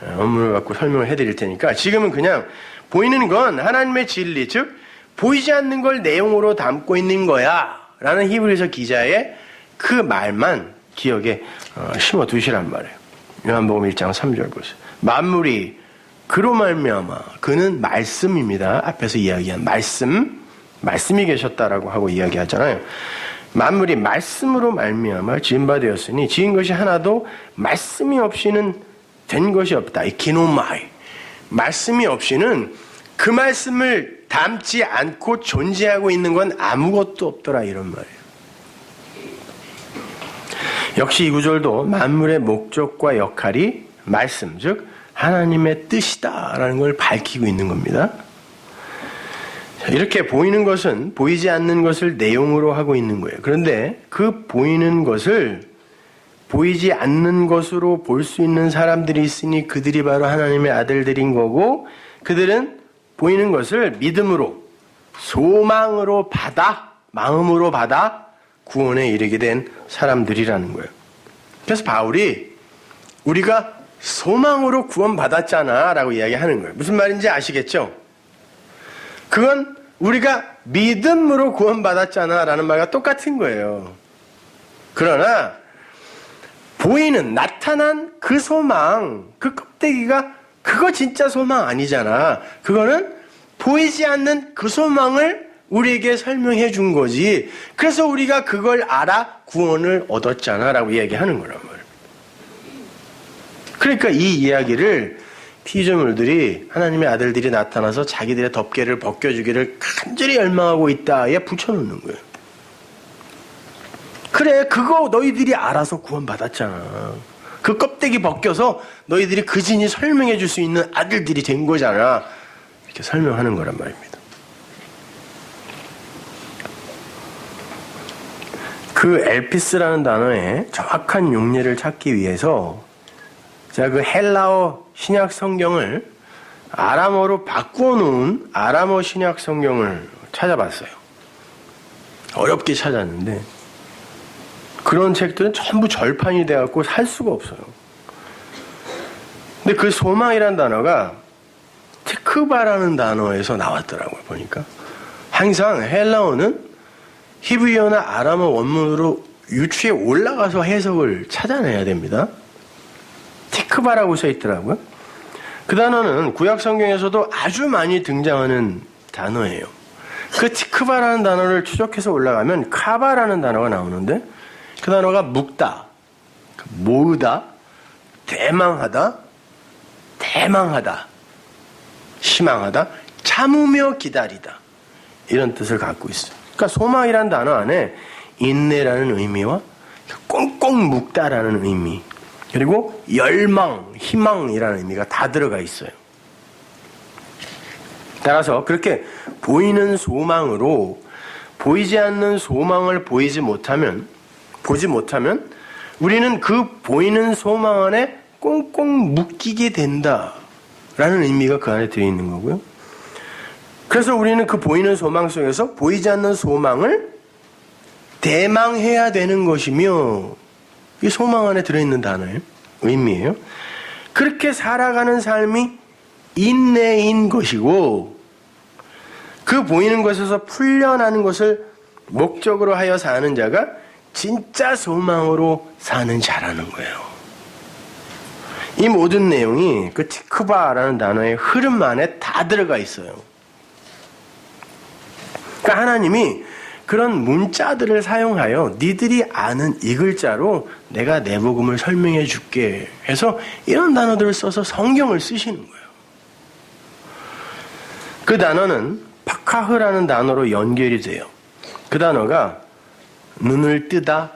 원문을 갖고 설명을 해드릴 테니까 지금은 그냥 보이는 건 하나님의 진리, 즉 보이지 않는 걸 내용으로 담고 있는 거야 라는 히브리서 기자의 그 말만 기억에 심어 두시란 말이에요. 요한복음 1장 3절 보세요. 만물이 그로 말미암아, 그는 말씀입니다. 앞에서 이야기한 말씀이 계셨다라고 하고 이야기하잖아요. 만물이 말씀으로 말미암아 지은 바 되었으니 지은 것이 하나도 말씀이 없이는 된 것이 없다. 이 기노마이, 말씀이 없이는 그 말씀을 담지 않고 존재하고 있는 건 아무것도 없더라, 이런 말이에요. 역시 이 구절도 만물의 목적과 역할이 말씀, 즉 하나님의 뜻이다라는 걸 밝히고 있는 겁니다. 이렇게 보이는 것은 보이지 않는 것을 내용으로 하고 있는 거예요. 그런데 그 보이는 것을 보이지 않는 것으로 볼 수 있는 사람들이 있으니 그들이 바로 하나님의 아들들인 거고, 그들은 보이는 것을 믿음으로, 소망으로 받아, 마음으로 받아 구원에 이르게 된 사람들이라는 거예요. 그래서 바울이 우리가 소망으로 구원받았잖아 라고 이야기하는 거예요. 무슨 말인지 아시겠죠? 그건 우리가 믿음으로 구원받았잖아 라는 말과 똑같은 거예요. 그러나 보이는, 나타난 그 소망, 그 껍데기가 그거 진짜 소망 아니잖아. 그거는 보이지 않는 그 소망을 우리에게 설명해 준 거지. 그래서 우리가 그걸 알아 구원을 얻었잖아 라고 이야기하는 거란 말이에요. 그러니까 이 이야기를 피조물들이 하나님의 아들들이 나타나서 자기들의 덮개를 벗겨주기를 간절히 열망하고 있다에 붙여놓는 거예요. 그래, 그거 너희들이 알아서 구원받았잖아. 그 껍데기 벗겨서 너희들이 그 진이 설명해 줄 수 있는 아들들이 된 거잖아. 이렇게 설명하는 거란 말입니다. 그 엘피스라는 단어의 정확한 용례를 찾기 위해서 제가 그 헬라어 신약 성경을 아람어로 바꾸어 놓은 아람어 신약 성경을 찾아봤어요. 어렵게 찾았는데 그런 책들은 전부 절판이 돼갖고 살 수가 없어요. 근데 그 소망이라는 단어가 티크바라는 단어에서 나왔더라고요. 보니까 항상 헬라어는 히브리어나 아람어 원문으로 유추에 올라가서 해석을 찾아내야 됩니다. 티크바라고 써 있더라고요. 그 단어는 구약 성경에서도 아주 많이 등장하는 단어예요. 그 티크바라는 단어를 추적해서 올라가면 카바라는 단어가 나오는데 그 단어가 묵다, 모으다, 대망하다, 희망하다, 참으며 기다리다 이런 뜻을 갖고 있어요. 그러니까 소망이라는 단어 안에 인내라는 의미와 꽁꽁 묵다라는 의미, 그리고 열망, 희망이라는 의미가 다 들어가 있어요. 따라서 그렇게 보이는 소망으로 보이지 않는 소망을 보지 못하면 우리는 그 보이는 소망 안에 꽁꽁 묶이게 된다라는 의미가 그 안에 들어있는 거고요. 그래서 우리는 그 보이는 소망 속에서 보이지 않는 소망을 대망해야 되는 것이며, 이 소망 안에 들어있는 단어예요. 의미예요. 그렇게 살아가는 삶이 인내인 것이고, 그 보이는 것에서 풀려나는 것을 목적으로 하여 사는 자가 진짜 소망으로 사는 자라는 거예요. 이 모든 내용이 그 티크바라는 단어의 흐름 안에 다 들어가 있어요. 그러니까 하나님이 그런 문자들을 사용하여 니들이 아는 이 글자로 내가 내 복음을 설명해 줄게 해서 이런 단어들을 써서 성경을 쓰시는 거예요. 그 단어는 파카흐라는 단어로 연결이 돼요. 그 단어가 눈을 뜨다,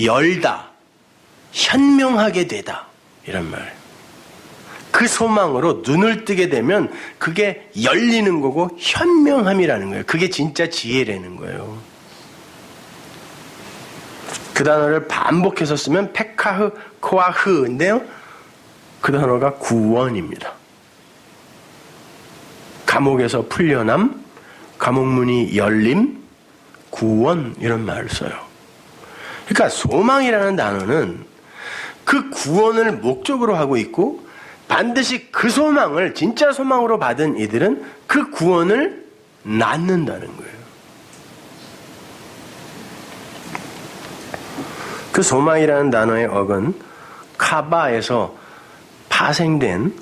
열다, 현명하게 되다 이런 말이에요. 그 소망으로 눈을 뜨게 되면 그게 열리는 거고 현명함이라는 거예요. 그게 진짜 지혜라는 거예요. 그 단어를 반복해서 쓰면 페카흐, 코아흐인데요. 그 단어가 구원입니다. 감옥에서 풀려남, 감옥문이 열림, 구원 이런 말을 써요. 그러니까 소망이라는 단어는 그 구원을 목적으로 하고 있고 반드시 그 소망을 진짜 소망으로 받은 이들은 그 구원을 낳는다는 거예요. 그 소망이라는 단어의 어근 카바에서 파생된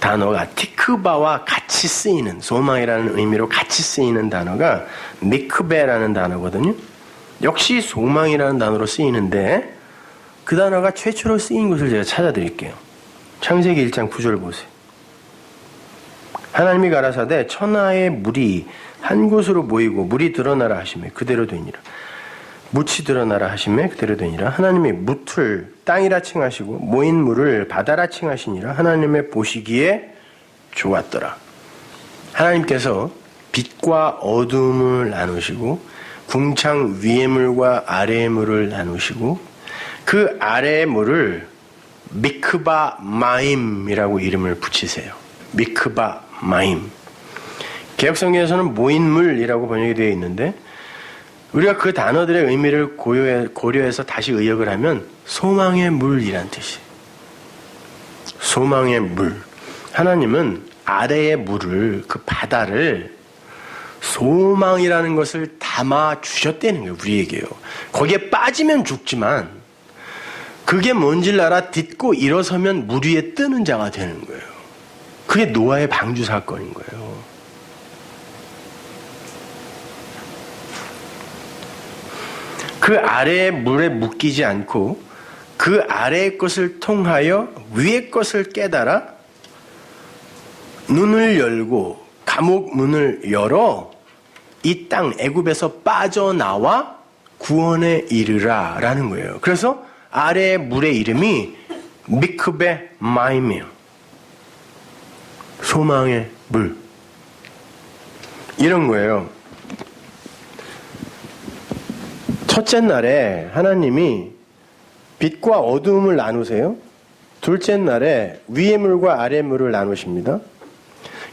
단어가 티크바와 같이 쓰이는, 소망이라는 의미로 같이 쓰이는 단어가 미크베라는 단어거든요. 역시 소망이라는 단어로 쓰이는데 그 단어가 최초로 쓰인 것을 제가 찾아드릴게요. 창세기 1장 9절 보세요. 하나님이 가라사대 천하의 물이 한 곳으로 모이고 물이 드러나라 하시매 그대로 되니라. 묻이 드러나라 하시매 그대로 되니라. 하나님이 묻을 땅이라 칭하시고 모인 물을 바다라 칭하시니라. 하나님의 보시기에 좋았더라. 하나님께서 빛과 어둠을 나누시고 궁창 위의 물과 아래의 물을 나누시고 그 아래의 물을 미크바 마임이라고 이름을 붙이세요. 미크바 마임. 개혁성경에서는 모인 물이라고 번역이 되어 있는데 우리가 그 단어들의 의미를 고려해서 다시 의역을 하면 소망의 물이란 뜻이에요. 소망의 물. 하나님은 아래의 물을, 그 바다를 소망이라는 것을 담아 주셨다는 거예요. 우리에게요. 거기에 빠지면 죽지만 그게 뭔지를 알아 딛고 일어서면 물 위에 뜨는 자가 되는 거예요. 그게 노아의 방주 사건인 거예요. 그 아래의 물에 묶이지 않고 그 아래의 것을 통하여 위의 것을 깨달아 눈을 열고 감옥 문을 열어 이 땅 애굽에서 빠져나와 구원에 이르라 라는 거예요. 그래서 아래의 물의 이름이 미크베 마임이에요. 소망의 물. 이런 거예요. 첫째 날에 하나님이 빛과 어두움을 나누세요. 둘째 날에 위의 물과 아래의 물을 나누십니다.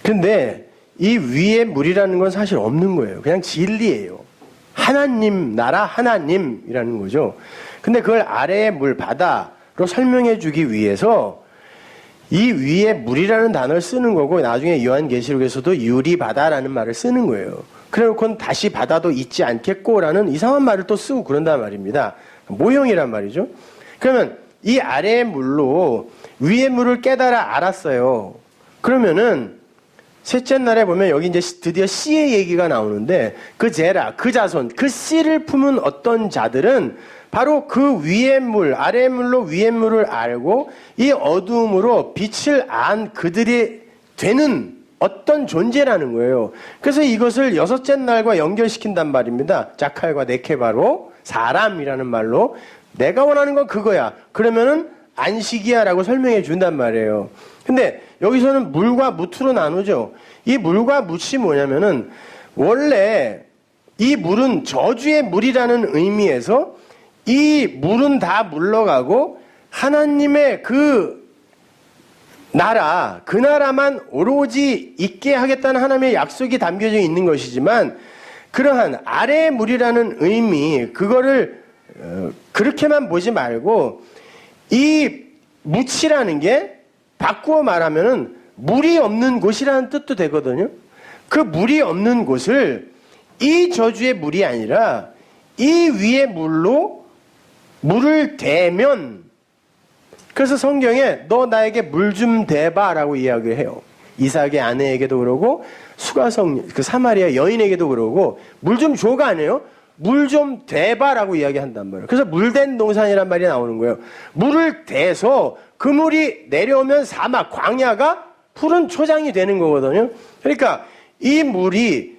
근데 이 위의 물이라는 건 사실 없는 거예요. 그냥 진리예요. 하나님, 나라 하나님이라는 거죠. 근데 그걸 아래의 물, 바다로 설명해 주기 위해서 이 위에 물이라는 단어를 쓰는 거고 나중에 요한계시록에서도 유리바다라는 말을 쓰는 거예요. 그래놓고는 다시 바다도 있지 않겠고라는 이상한 말을 또 쓰고 그런단 말입니다. 모형이란 말이죠. 그러면 이 아래의 물로 위의 물을 깨달아 알았어요. 그러면은 셋째 날에 보면 여기 이제 드디어 씨의 얘기가 나오는데 그 제라, 그 자손, 그 씨를 품은 어떤 자들은 바로 그 위의 물, 아래의 물로 위의 물을 알고 이 어두움으로 빛을 안 그들이 되는 어떤 존재라는 거예요. 그래서 이것을 여섯째 날과 연결시킨단 말입니다. 자칼과 네케바로 사람이라는 말로 내가 원하는 건 그거야. 그러면은 안식이야 라고 설명해 준단 말이에요. 근데 여기서는 물과 묻으로 나누죠. 이 물과 묻이 뭐냐면은 원래 이 물은 저주의 물이라는 의미에서 이 물은 다 물러가고 하나님의 그 나라, 그 나라만 오로지 있게 하겠다는 하나님의 약속이 담겨져 있는 것이지만 그러한 아래의 물이라는 의미, 그거를 그렇게만 보지 말고 이 묻이라는 게 바꾸어 말하면은 물이 없는 곳이라는 뜻도 되거든요. 그 물이 없는 곳을 이 저주의 물이 아니라 이 위의 물로 물을 대면 그래서 성경에 너 나에게 물 좀 대봐라고 이야기를 해요. 이삭의 아내에게도 그러고 수가성 그 사마리아 여인에게도 그러고 물 좀 줘가 아니에요. 물 좀 대봐라고 이야기한단 말이에요. 그래서 물된 동산이란 말이 나오는 거예요. 물을 대서 그 물이 내려오면 사막 광야가 푸른 초장이 되는 거거든요. 그러니까 이 물이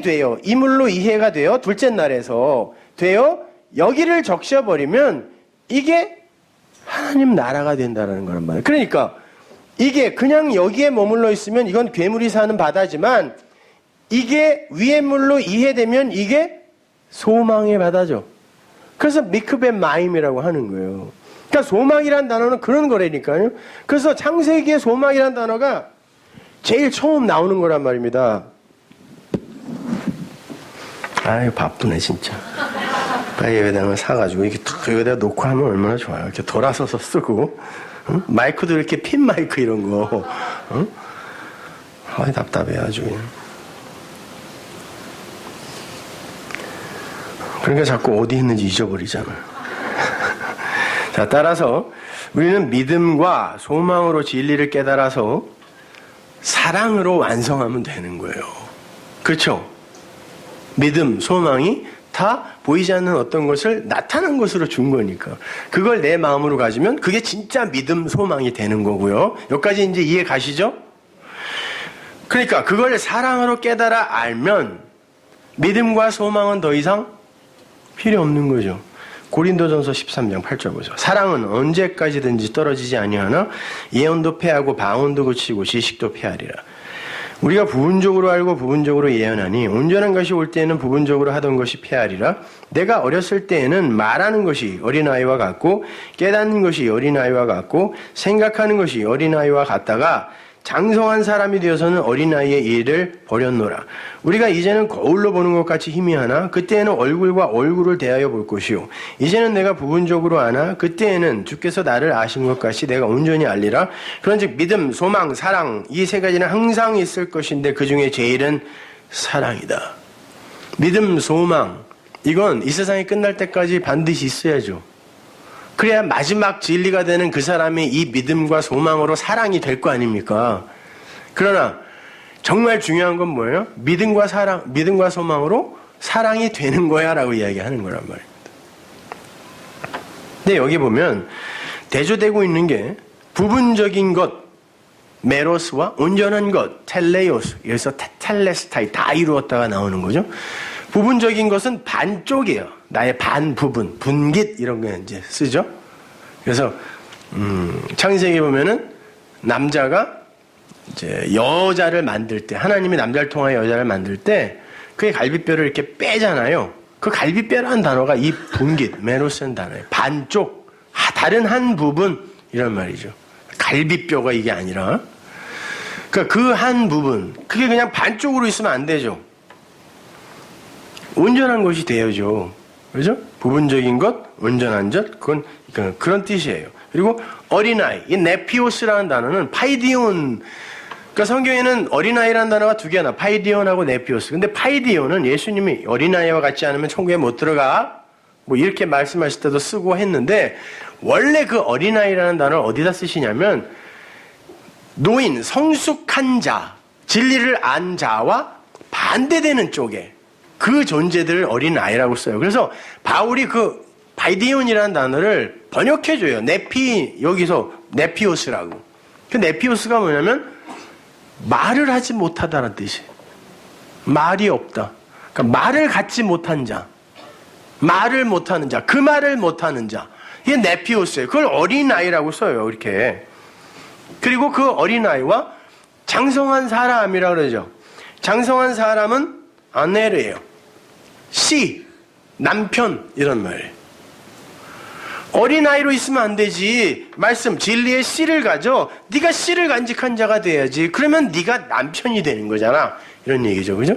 돼요. 이 물로 이해가 돼요. 둘째 날에서 돼요. 여기를 적셔버리면 이게 하나님 나라가 된다는 거란 말이에요. 그러니까 이게 그냥 여기에 머물러 있으면 이건 괴물이 사는 바다지만 이게 위의 물로 이해되면 이게 소망의 바다죠. 그래서 미크벤 마임이라고 하는 거예요. 그러니까 소망이란 단어는 그런 거라니까요. 그래서 창세기의 소망이란 단어가 제일 처음 나오는 거란 말입니다. 아유 바쁘네 진짜. 빨리 여기다가 사가지고 이렇게 탁 여기다 놓고 하면 얼마나 좋아요. 이렇게 돌아서서 쓰고 응? 마이크도 이렇게 핀 마이크 이런 거. 응? 아, 답답해 아주 그냥. 그러니까 자꾸 어디 있는지 잊어버리잖아요. 자, 따라서 우리는 믿음과 소망으로 진리를 깨달아서 사랑으로 완성하면 되는 거예요. 그렇죠? 믿음, 소망이 다 보이지 않는 어떤 것을 나타난 것으로 준 거니까. 그걸 내 마음으로 가지면 그게 진짜 믿음, 소망이 되는 거고요. 여기까지 이제 이해 가시죠? 그러니까 그걸 사랑으로 깨달아 알면 믿음과 소망은 더 이상 필요 없는 거죠. 고린도전서 13장 8절 보세요. 사랑은 언제까지든지 떨어지지 아니하나 예언도 패하고 방언도 그치고 지식도 패하리라. 우리가 부분적으로 알고 부분적으로 예언하니 온전한 것이 올 때에는 부분적으로 하던 것이 패하리라. 내가 어렸을 때에는 말하는 것이 어린아이와 같고 깨닫는 것이 어린아이와 같고 생각하는 것이 어린아이와 같다가 장성한 사람이 되어서는 어린아이의 일을 버렸노라. 우리가 이제는 거울로 보는 것 같이 희미하나 그때에는 얼굴과 얼굴을 대하여 볼 것이요. 이제는 내가 부분적으로 아나 그때에는 주께서 나를 아신 것 같이 내가 온전히 알리라. 그런즉 믿음, 소망, 사랑 이 세 가지는 항상 있을 것인데 그 중에 제일은 사랑이다. 믿음, 소망 이건 이 세상이 끝날 때까지 반드시 있어야죠. 그래야 마지막 진리가 되는 그 사람이 이 믿음과 소망으로 사랑이 될 거 아닙니까? 그러나 정말 중요한 건 뭐예요? 믿음과 사랑, 믿음과 소망으로 사랑이 되는 거야 라고 이야기하는 거란 말입니다. 근데 여기 보면 대조되고 있는 게 부분적인 것, 메로스와 온전한 것, 텔레오스, 여기서 텔레스타이 다 이루었다가 나오는 거죠. 부분적인 것은 반쪽이에요. 나의 반 부분, 분깃 이런 거 이제 쓰죠. 그래서 창세기 보면은 남자가 이제 여자를 만들 때 하나님이 남자를 통하여 여자를 만들 때 그의 갈비뼈를 이렇게 빼잖아요. 그 갈비뼈라는 단어가 이 분깃, 메로스라는 단어예요. 반쪽, 다른 한 부분 이런 말이죠. 갈비뼈가 이게 아니라 그러니까 그 한 부분, 그게 그냥 반쪽으로 있으면 안 되죠. 온전한 것이 되어야죠. 그렇죠? 부분적인 것, 온전한 것, 그건 그런 뜻이에요. 그리고 어린아이, 이 네피오스라는 단어는 파이디온, 그러니까 성경에는 어린아이라는 단어가 두 개나 파이디온하고 네피오스. 근데 파이디온은 예수님이 어린아이와 같지 않으면 천국에 못 들어가 뭐 이렇게 말씀하실 때도 쓰고 했는데 원래 그 어린아이라는 단어를 어디다 쓰시냐면 노인, 성숙한 자, 진리를 안 자와 반대되는 쪽에 그 존재들을 어린아이라고 써요. 그래서 바울이 그 바이디온이라는 단어를 번역해줘요. 여기서 네피오스라고. 그 네피오스가 뭐냐면 말을 하지 못하다는 뜻이에요. 말이 없다. 그러니까 말을 갖지 못한 자, 말을 못하는 자, 그 말을 못하는 자. 이게 네피오스예요. 그걸 어린아이라고 써요. 이렇게. 그리고 그 어린아이와 장성한 사람이라고 그러죠. 장성한 사람은 아내르예요. 씨, 남편 이런 말이에요. 어린아이로 있으면 안 되지. 말씀, 진리의 씨를 가져. 네가 씨를 간직한 자가 돼야지. 그러면 네가 남편이 되는 거잖아. 이런 얘기죠. 그죠?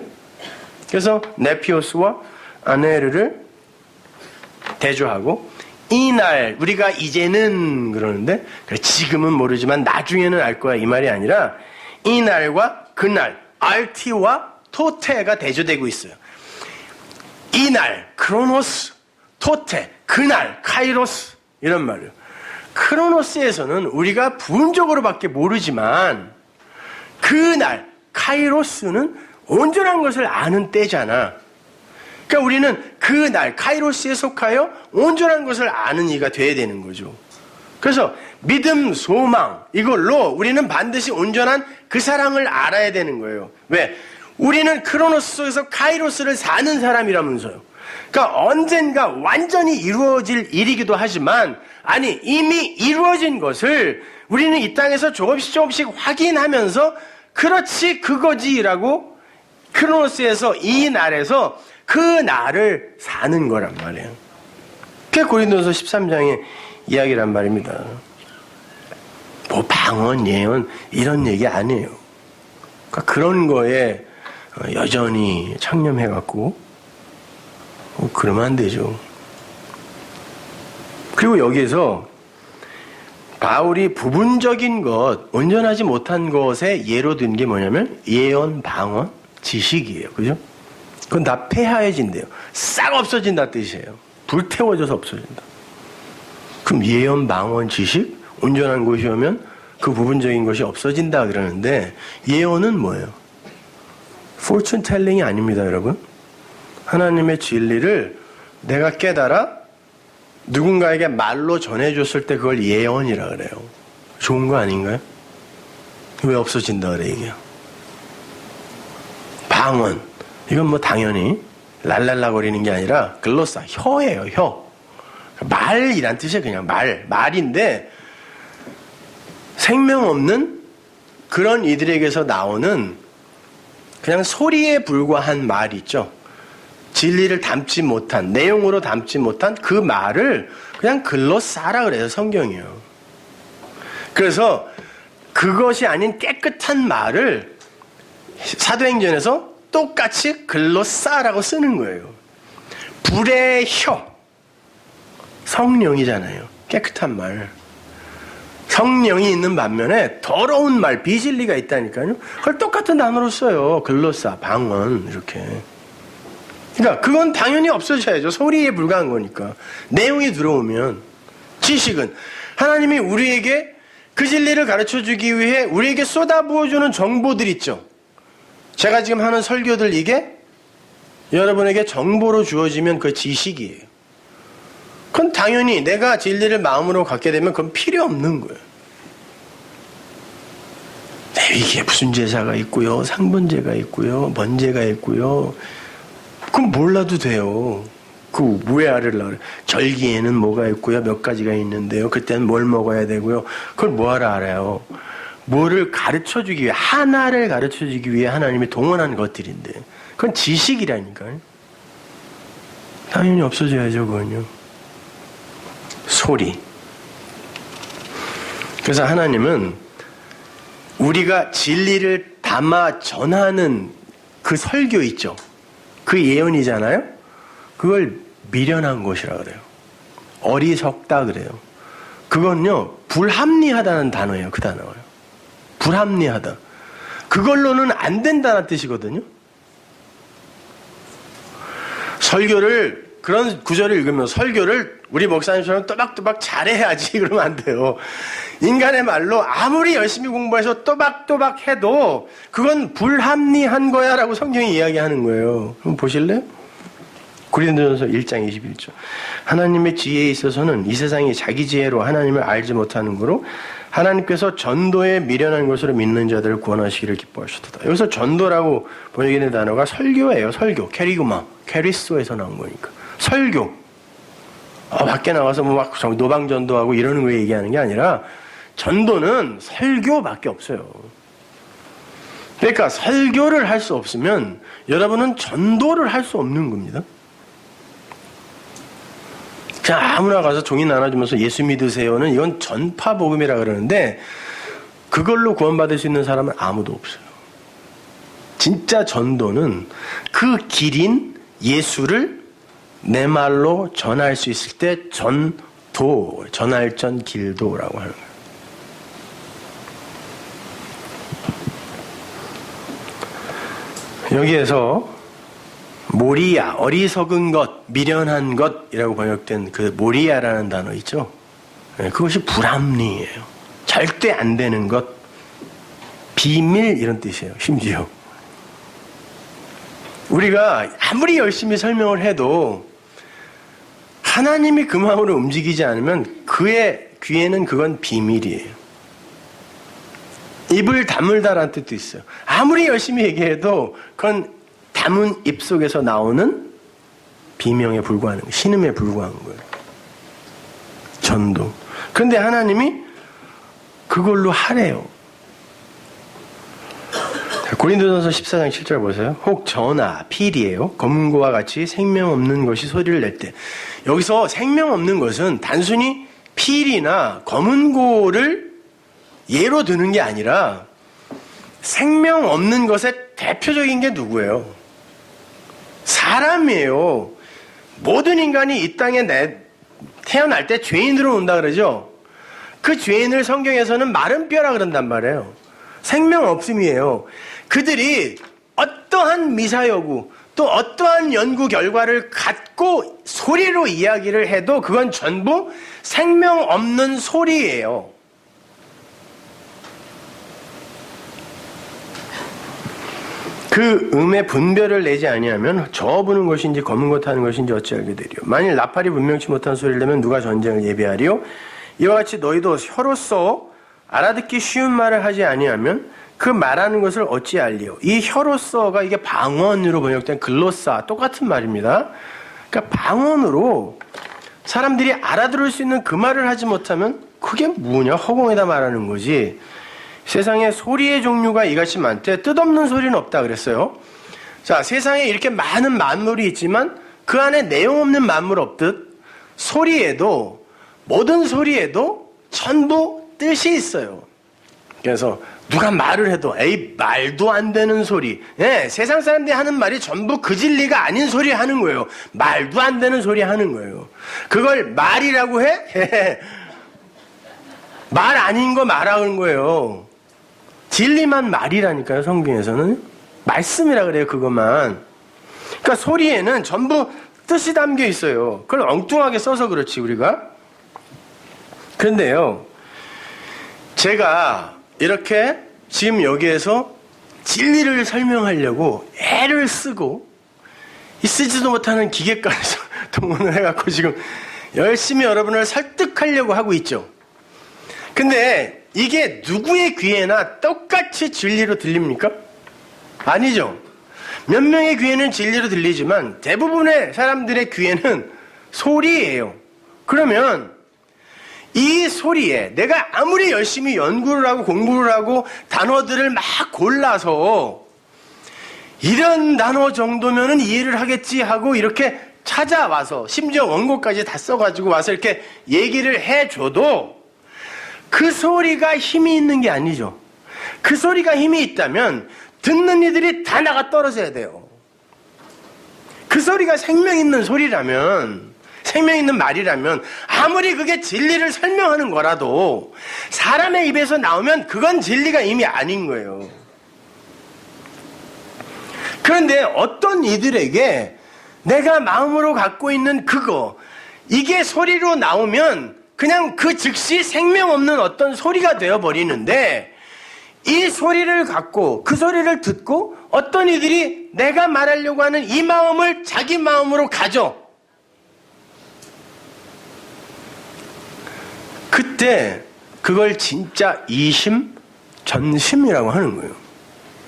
그래서 네피오스와 아네르를 대조하고 이날 우리가 이제는 그러는데 그래, 지금은 모르지만 나중에는 알 거야 이 말이 아니라 이날과 그날 RT와 토테가 대조되고 있어요. 이날 크로노스, 토테, 그날 카이로스 이런 말이에요. 크로노스에서는 우리가 부분적으로밖에 모르지만 그날 카이로스는 온전한 것을 아는 때잖아. 그러니까 우리는 그날 카이로스에 속하여 온전한 것을 아는 이가 돼야 되는 거죠. 그래서 믿음, 소망 이걸로 우리는 반드시 온전한 그 사랑을 알아야 되는 거예요. 왜? 우리는 크로노스 속에서 카이로스를 사는 사람이라면서요. 그러니까 언젠가 완전히 이루어질 일이기도 하지만 아니 이미 이루어진 것을 우리는 이 땅에서 조금씩 확인하면서 그렇지 그거지라고 크로노스에서 이 날에서 그 날을 사는 거란 말이에요. 그게 고린도서 13장의 이야기란 말입니다. 뭐 방언, 예언 이런 얘기 아니에요. 그러니까 그런 거에 여전히 창념해갖고 그러면 안 되죠. 그리고 여기에서 바울이 부분적인 것, 온전하지 못한 것에 예로 든 게 뭐냐면 예언, 방언, 지식이에요. 그죠? 그건 다 폐하해진대요. 싹 없어진다 뜻이에요. 불태워져서 없어진다. 그럼 예언, 방언, 지식, 온전한 것이 오면 그 부분적인 것이 없어진다 그러는데 예언은 뭐예요? fortune telling이 아닙니다, 여러분. 하나님의 진리를 내가 깨달아 누군가에게 말로 전해줬을 때 그걸 예언이라 그래요. 좋은 거 아닌가요? 왜 없어진다 그래 이게? 방언, 이건 뭐 당연히 랄랄라 거리는 게 아니라 글로사, 혀예요, 혀. 말이란 뜻이에요. 그냥 말인데 생명 없는 그런 이들에게서 나오는 그냥 소리에 불과한 말 있죠. 진리를 담지 못한, 내용으로 담지 못한 그 말을 그냥 글로 싸라 그래요, 성경이요. 그래서 그것이 아닌 깨끗한 말을 사도행전에서 똑같이 글로 싸라고 쓰는 거예요. 불의 혀, 성령이잖아요. 깨끗한 말. 성령이 있는 반면에 더러운 말, 비진리가 있다니까요. 그걸 똑같은 단어로 써요. 글로사, 방언, 이렇게. 그러니까 그건 당연히 없어져야죠. 소리에 불과한 거니까. 내용이 들어오면. 지식은 하나님이 우리에게 그 진리를 가르쳐주기 위해 우리에게 쏟아부어주는 정보들 있죠. 제가 지금 하는 설교들 이게 여러분에게 정보로 주어지면 그 지식이에요. 그건 당연히 내가 진리를 마음으로 갖게 되면 그건 필요 없는 거예요. 이게 무슨 제사가 있고요, 상번제가 있고요, 번제가 있고요. 그럼 몰라도 돼요. 그 왜 알으려고 그래? 절기에는 뭐가 있고요, 몇 가지가 있는데요. 그때는 뭘 먹어야 되고요. 그걸 뭐하러 알아요? 뭐를 가르쳐주기 위해, 하나를 가르쳐주기 위해 하나님이 동원한 것들인데 그건 지식이라니까요. 당연히 없어져야죠, 그건요. 소리. 그래서 하나님은 우리가 진리를 담아 전하는 그 설교 있죠. 그 예언이잖아요. 그걸 미련한 것이라 그래요. 어리석다 그래요. 그건요, 불합리하다는 단어예요. 그 단어예요. 불합리하다. 그걸로는 안 된다는 뜻이거든요. 설교를, 그런 구절을 읽으면 설교를 우리 목사님처럼 또박또박 잘해야지 그러면 안 돼요. 인간의 말로 아무리 열심히 공부해서 또박또박 해도 그건 불합리한 거야 라고 성경이 이야기하는 거예요. 한번 보실래요? 고린도전서 1장 21절. 하나님의 지혜에 있어서는 이 세상이 자기 지혜로 하나님을 알지 못하는 거로 하나님께서 전도에 미련한 것으로 믿는 자들을 구원하시기를 기뻐하셨다. 여기서 전도라고 번역되는 단어가 설교예요. 설교. 캐리그마. 캐리스토에서 나온 거니까. 설교. 밖에 나가서 뭐 막 노방전도하고 이러는 거 얘기하는 게 아니라 전도는 설교밖에 없어요. 그러니까 설교를 할 수 없으면 여러분은 전도를 할 수 없는 겁니다. 그냥 아무나 가서 종이 나눠주면서 예수 믿으세요는 이건 전파 복음이라 그러는데 그걸로 구원받을 수 있는 사람은 아무도 없어요. 진짜 전도는 그 길인 예수를 내 말로 전할 수 있을 때 전도, 전할전 길도라고 하는 거예요. 여기에서 모리야, 어리석은 것, 미련한 것이라고 번역된 그 모리야라는 단어 있죠. 그것이 불합리예요. 절대 안 되는 것, 비밀 이런 뜻이에요. 심지어 우리가 아무리 열심히 설명을 해도 하나님이 그 마음으로 움직이지 않으면 그의 귀에는 그건 비밀이에요. 입을 다물다라는 뜻도 있어요. 아무리 열심히 얘기해도 그건 담은 입 속에서 나오는 비명에 불과한 거예요. 신음에 불과한 거예요. 전도. 그런데 하나님이 그걸로 하래요. 고린도전서 14장 7절 보세요. 혹 전하, 필이에요. 검은고와 같이 생명 없는 것이 소리를 낼 때. 여기서 생명 없는 것은 단순히 필이나 검은고를 예로 드는 게 아니라 생명 없는 것의 대표적인 게 누구예요? 사람이에요. 모든 인간이 이 땅에 태어날 때 죄인으로 온다 그러죠. 그 죄인을 성경에서는 마른 뼈라 그런단 말이에요. 생명 없음이에요. 그들이 어떠한 미사여구 또 어떠한 연구 결과를 갖고 소리로 이야기를 해도 그건 전부 생명 없는 소리예요. 그 음의 분별을 내지 아니하면 저 부는 것인지 검은 것 하는 것인지 어찌 알게 되리요. 만일 나팔이 분명치 못한 소리를 내면 누가 전쟁을 예비하리요. 이와 같이 너희도 혀로서 알아듣기 쉬운 말을 하지 아니하면 그 말하는 것을 어찌 알리요. 이 혀로서가 이게 방언으로 번역된 글로사 똑같은 말입니다. 그러니까 방언으로 사람들이 알아들을 수 있는 그 말을 하지 못하면 그게 뭐냐, 허공에다 말하는 거지. 세상에 소리의 종류가 이같이 많대 뜻없는 소리는 없다 그랬어요. 자, 세상에 이렇게 많은 만물이 있지만 그 안에 내용 없는 만물 없듯 소리에도, 모든 소리에도 전부 뜻이 있어요. 그래서 누가 말을 해도 에이 말도 안 되는 소리, 세상 사람들이 하는 말이 전부 그 진리가 아닌 소리 하는 거예요. 말도 안 되는 소리 하는 거예요. 그걸 말이라고 해? 말 아닌 거 말하는 거예요. 진리만 말이라니까요. 성경에서는 말씀이라 그래요. 그것만. 그러니까 소리에는 전부 뜻이 담겨 있어요. 그걸 엉뚱하게 써서 그렇지 우리가. 그런데요, 제가 이렇게 지금 여기에서 진리를 설명하려고 애를 쓰고 쓰지도 못하는 기계까지 동원을 해갖고 지금 열심히 여러분을 설득하려고 하고 있죠. 근데 이게 누구의 귀에나 똑같이 진리로 들립니까? 아니죠. 몇 명의 귀에는 진리로 들리지만 대부분의 사람들의 귀에는 소리예요. 그러면 이 소리에 내가 아무리 열심히 연구를 하고 공부를 하고 단어들을 막 골라서 이런 단어 정도면은 이해를 하겠지 하고 이렇게 찾아와서 심지어 원고까지 다 써가지고 와서 이렇게 얘기를 해줘도 그 소리가 힘이 있는 게 아니죠. 그 소리가 힘이 있다면 듣는 이들이 다 나가 떨어져야 돼요. 그 소리가 생명 있는 소리라면, 생명 있는 말이라면 아무리 그게 진리를 설명하는 거라도 사람의 입에서 나오면 그건 진리가 이미 아닌 거예요. 그런데 어떤 이들에게 내가 마음으로 갖고 있는 그거, 이게 소리로 나오면 그냥 그 즉시 생명 없는 어떤 소리가 되어버리는데, 이 소리를 갖고 그 소리를 듣고 어떤 이들이 내가 말하려고 하는 이 마음을 자기 마음으로 가져. 그때 그걸 진짜 이심, 전심이라고 하는 거예요.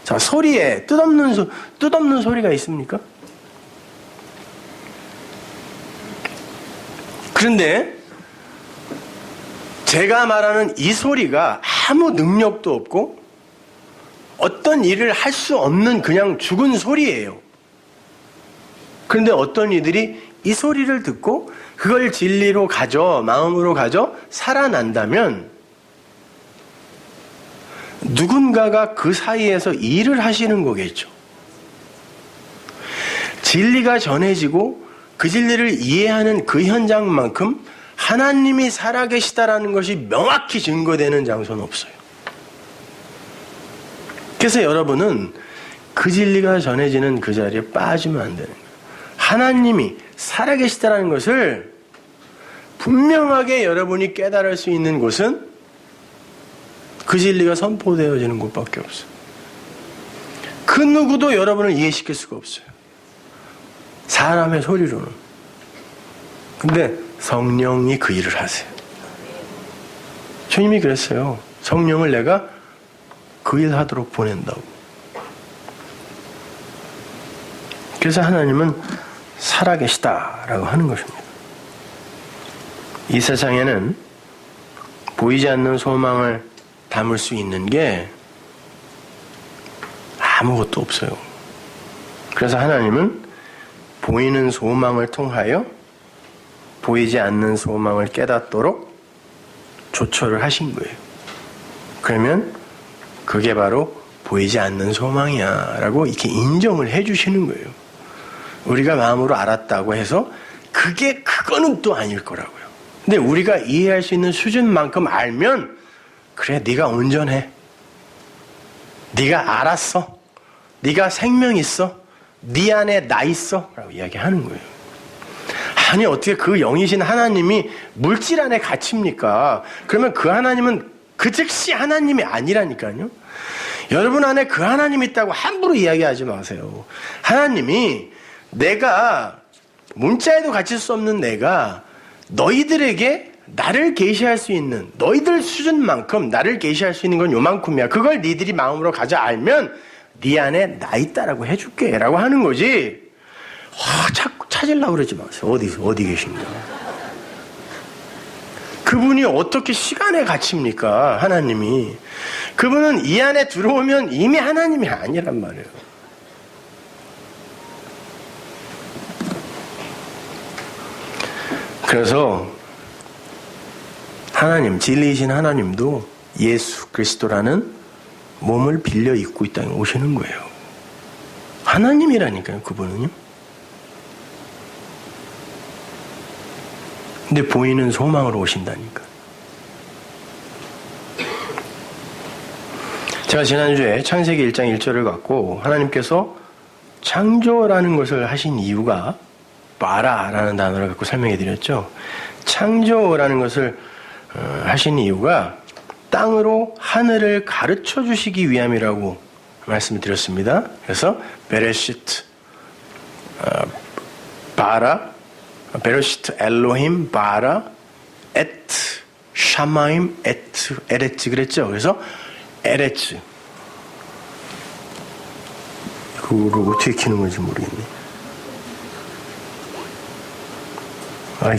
자, 소리에 뜻없는 소리가 있습니까? 그런데 제가 말하는 이 소리가 아무 능력도 없고 어떤 일을 할 수 없는 그냥 죽은 소리예요. 그런데 어떤 이들이 이 소리를 듣고 그걸 진리로 가져, 마음으로 가져 살아난다면 누군가가 그 사이에서 일을 하시는 거겠죠. 진리가 전해지고 그 진리를 이해하는 그 현장만큼 하나님이 살아계시다라는 것이 명확히 증거되는 장소는 없어요. 그래서 여러분은 그 진리가 전해지는 그 자리에 빠지면 안 되는 거예요. 하나님이 살아계시다라는 것을 분명하게 여러분이 깨달을 수 있는 곳은 그 진리가 선포되어지는 곳밖에 없어요. 그 누구도 여러분을 이해시킬 수가 없어요. 사람의 소리로는. 근데 성령이 그 일을 하세요. 주님이 그랬어요. 성령을 내가 그 일 하도록 보낸다고. 그래서 하나님은 살아계시다라고 하는 것입니다. 이 세상에는 보이지 않는 소망을 담을 수 있는 게 아무것도 없어요. 그래서 하나님은 보이는 소망을 통하여 보이지 않는 소망을 깨닫도록 조처를 하신 거예요. 그러면 그게 바로 보이지 않는 소망이야 라고 이렇게 인정을 해 주시는 거예요. 우리가 마음으로 알았다고 해서 그거는 또 아닐 거라고요. 근데 우리가 이해할 수 있는 수준만큼 알면 그래, 네가 온전해. 네가 알았어. 네가 생명 있어. 네 안에 나 있어. 라고 이야기하는 거예요. 아니, 어떻게 그 영이신 하나님이 물질 안에 갇힙니까? 그러면 그 하나님은 그 즉시 하나님이 아니라니까요. 여러분 안에 그 하나님이 있다고 함부로 이야기하지 마세요. 하나님이 내가 문자에도 갇힐 수 없는 내가 너희들에게 나를 계시할 수 있는, 너희들 수준만큼 나를 계시할 수 있는 건 요만큼이야. 그걸 니들이 마음으로 가져 알면 네 안에 나 있다라고 해줄게 라고 하는 거지. 자꾸 찾으려고 그러지 마세요. 어디 계신가. 그분이 어떻게 시간에 갇힙니까? 하나님이. 그분은 이 안에 들어오면 이미 하나님이 아니란 말이에요. 그래서 하나님, 진리이신 하나님도 예수 그리스도라는 몸을 빌려 입고 이 땅에 오시는 거예요. 하나님이라니까요, 그분은요. 근데 보이는 소망으로 오신다니까. 제가 지난주에 창세기 1장 1절을 갖고 하나님께서 창조라는 것을 하신 이유가 바라라는 단어를 갖고 설명해 드렸죠. 창조라는 것을 하신 이유가 땅으로 하늘을 가르쳐 주시기 위함이라고 말씀을 드렸습니다. 그래서 베레시트 바라, 베레시트 엘로힘 바라 에트 샤마임 에트 에레츠 그랬죠. 그래서 에레츠, 그거를 어떻게 키는 건지 모르겠네.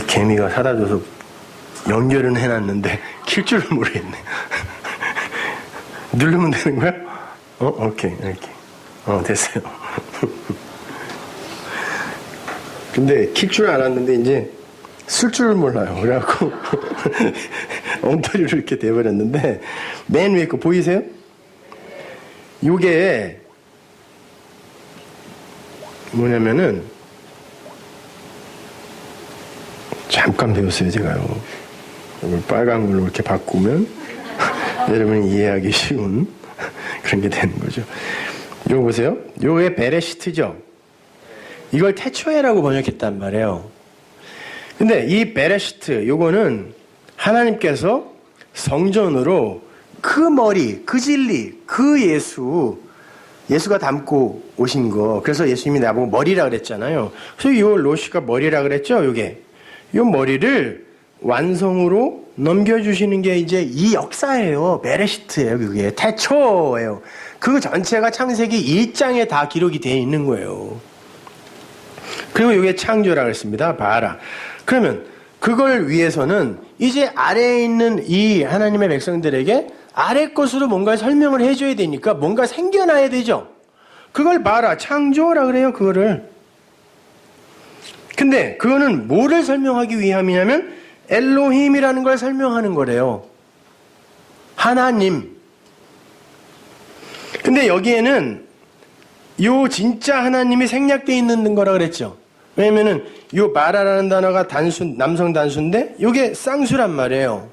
개미가 사다 줘서 연결은 해놨는데 킬 줄을 모르겠네. 누르면 되는 거야? 오케이, 이렇게. 됐어요. 근데 킬 줄 알았는데 이제 쓸 줄을 몰라요. 그래갖고 엉터리로 이렇게 돼버렸는데, 맨 위에 거 보이세요? 요게 뭐냐면은, 잠깐 배웠어요, 제가요. 이걸 빨간 걸로 이렇게 바꾸면 여러분이 이해하기 쉬운 그런 게 되는 거죠. 이거 보세요. 요게 베레시트죠. 이걸 태초에라고 번역했단 말이에요. 근데 이 베레시트, 요거는 하나님께서 성전으로 그 머리, 그 진리, 그 예수가 담고 오신 거. 그래서 예수님이 나보고 머리라 그랬잖아요. 그래서 요 로시가 머리라 그랬죠, 요게. 요 머리를 완성으로 넘겨주시는 게 이제 이 역사예요. 베레시트예요. 그게 태초예요. 그 전체가 창세기 1장에 다 기록이 되어 있는 거예요. 그리고 이게 창조라고 했습니다. 바라. 그러면 그걸 위해서는 이제 아래에 있는 이 하나님의 백성들에게 아래 것으로 뭔가 설명을 해줘야 되니까 뭔가 생겨나야 되죠. 그걸 바라, 창조라 그래요. 그거를. 근데 그거는 뭐를 설명하기 위함이냐면 엘로힘이라는 걸 설명하는 거래요. 하나님. 근데 여기에는 요 진짜 하나님이 생략되어 있는 거라 그랬죠. 왜냐면은 요 바라라는 단어가 남성 단수인데 요게 쌍수란 말이에요.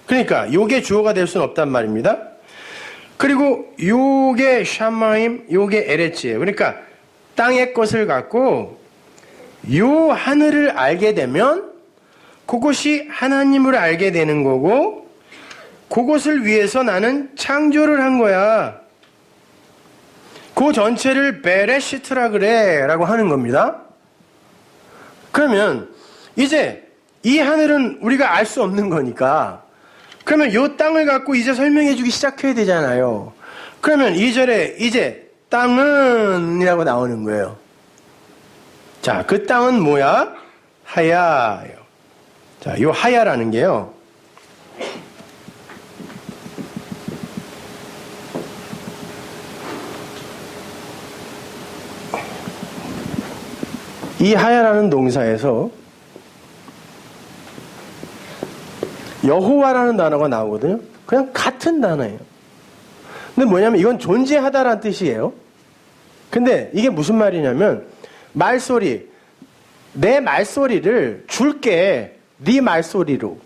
그러니까 요게 주어가 될 수는 없단 말입니다. 그리고 요게 샤마임, 요게 에레츠예요. 그러니까 땅의 것을 갖고 요 하늘을 알게 되면 그것이 하나님을 알게 되는 거고, 그것을 위해서 나는 창조를 한 거야. 그 전체를 베레시트라 그래 라고 하는 겁니다. 그러면 이제 이 하늘은 우리가 알 수 없는 거니까, 그러면 요 땅을 갖고 이제 설명해 주기 시작해야 되잖아요. 그러면 2절에 이제 땅은 이라고 나오는 거예요. 자, 그 땅은 뭐야? 하야예요. 자, 요 하야라는 게요. 이 하야라는 동사에서 여호와라는 단어가 나오거든요. 그냥 같은 단어예요. 근데 뭐냐면 이건 존재하다라는 뜻이에요. 근데 이게 무슨 말이냐면 말소리, 내 말소리를 줄게, 네 말소리로.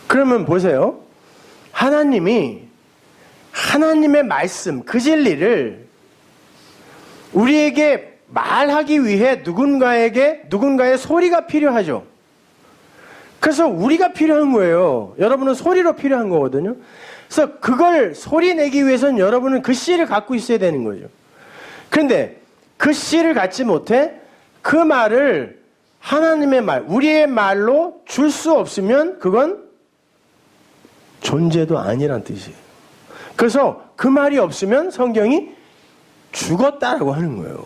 그러면 보세요. 하나님이 하나님의 말씀, 그 진리를 우리에게 말하기 위해 누군가의 소리가 필요하죠. 그래서 우리가 필요한 거예요. 여러분은 소리로 필요한 거거든요. 그래서 그걸 소리 내기 위해서는 여러분은 그 씨를 갖고 있어야 되는 거죠. 그런데 그 씨를 갖지 못해 그 말을 하나님의 말, 우리의 말로 줄 수 없으면 그건 존재도 아니란 뜻이에요. 그래서 그 말이 없으면 성경이 죽었다라고 하는 거예요.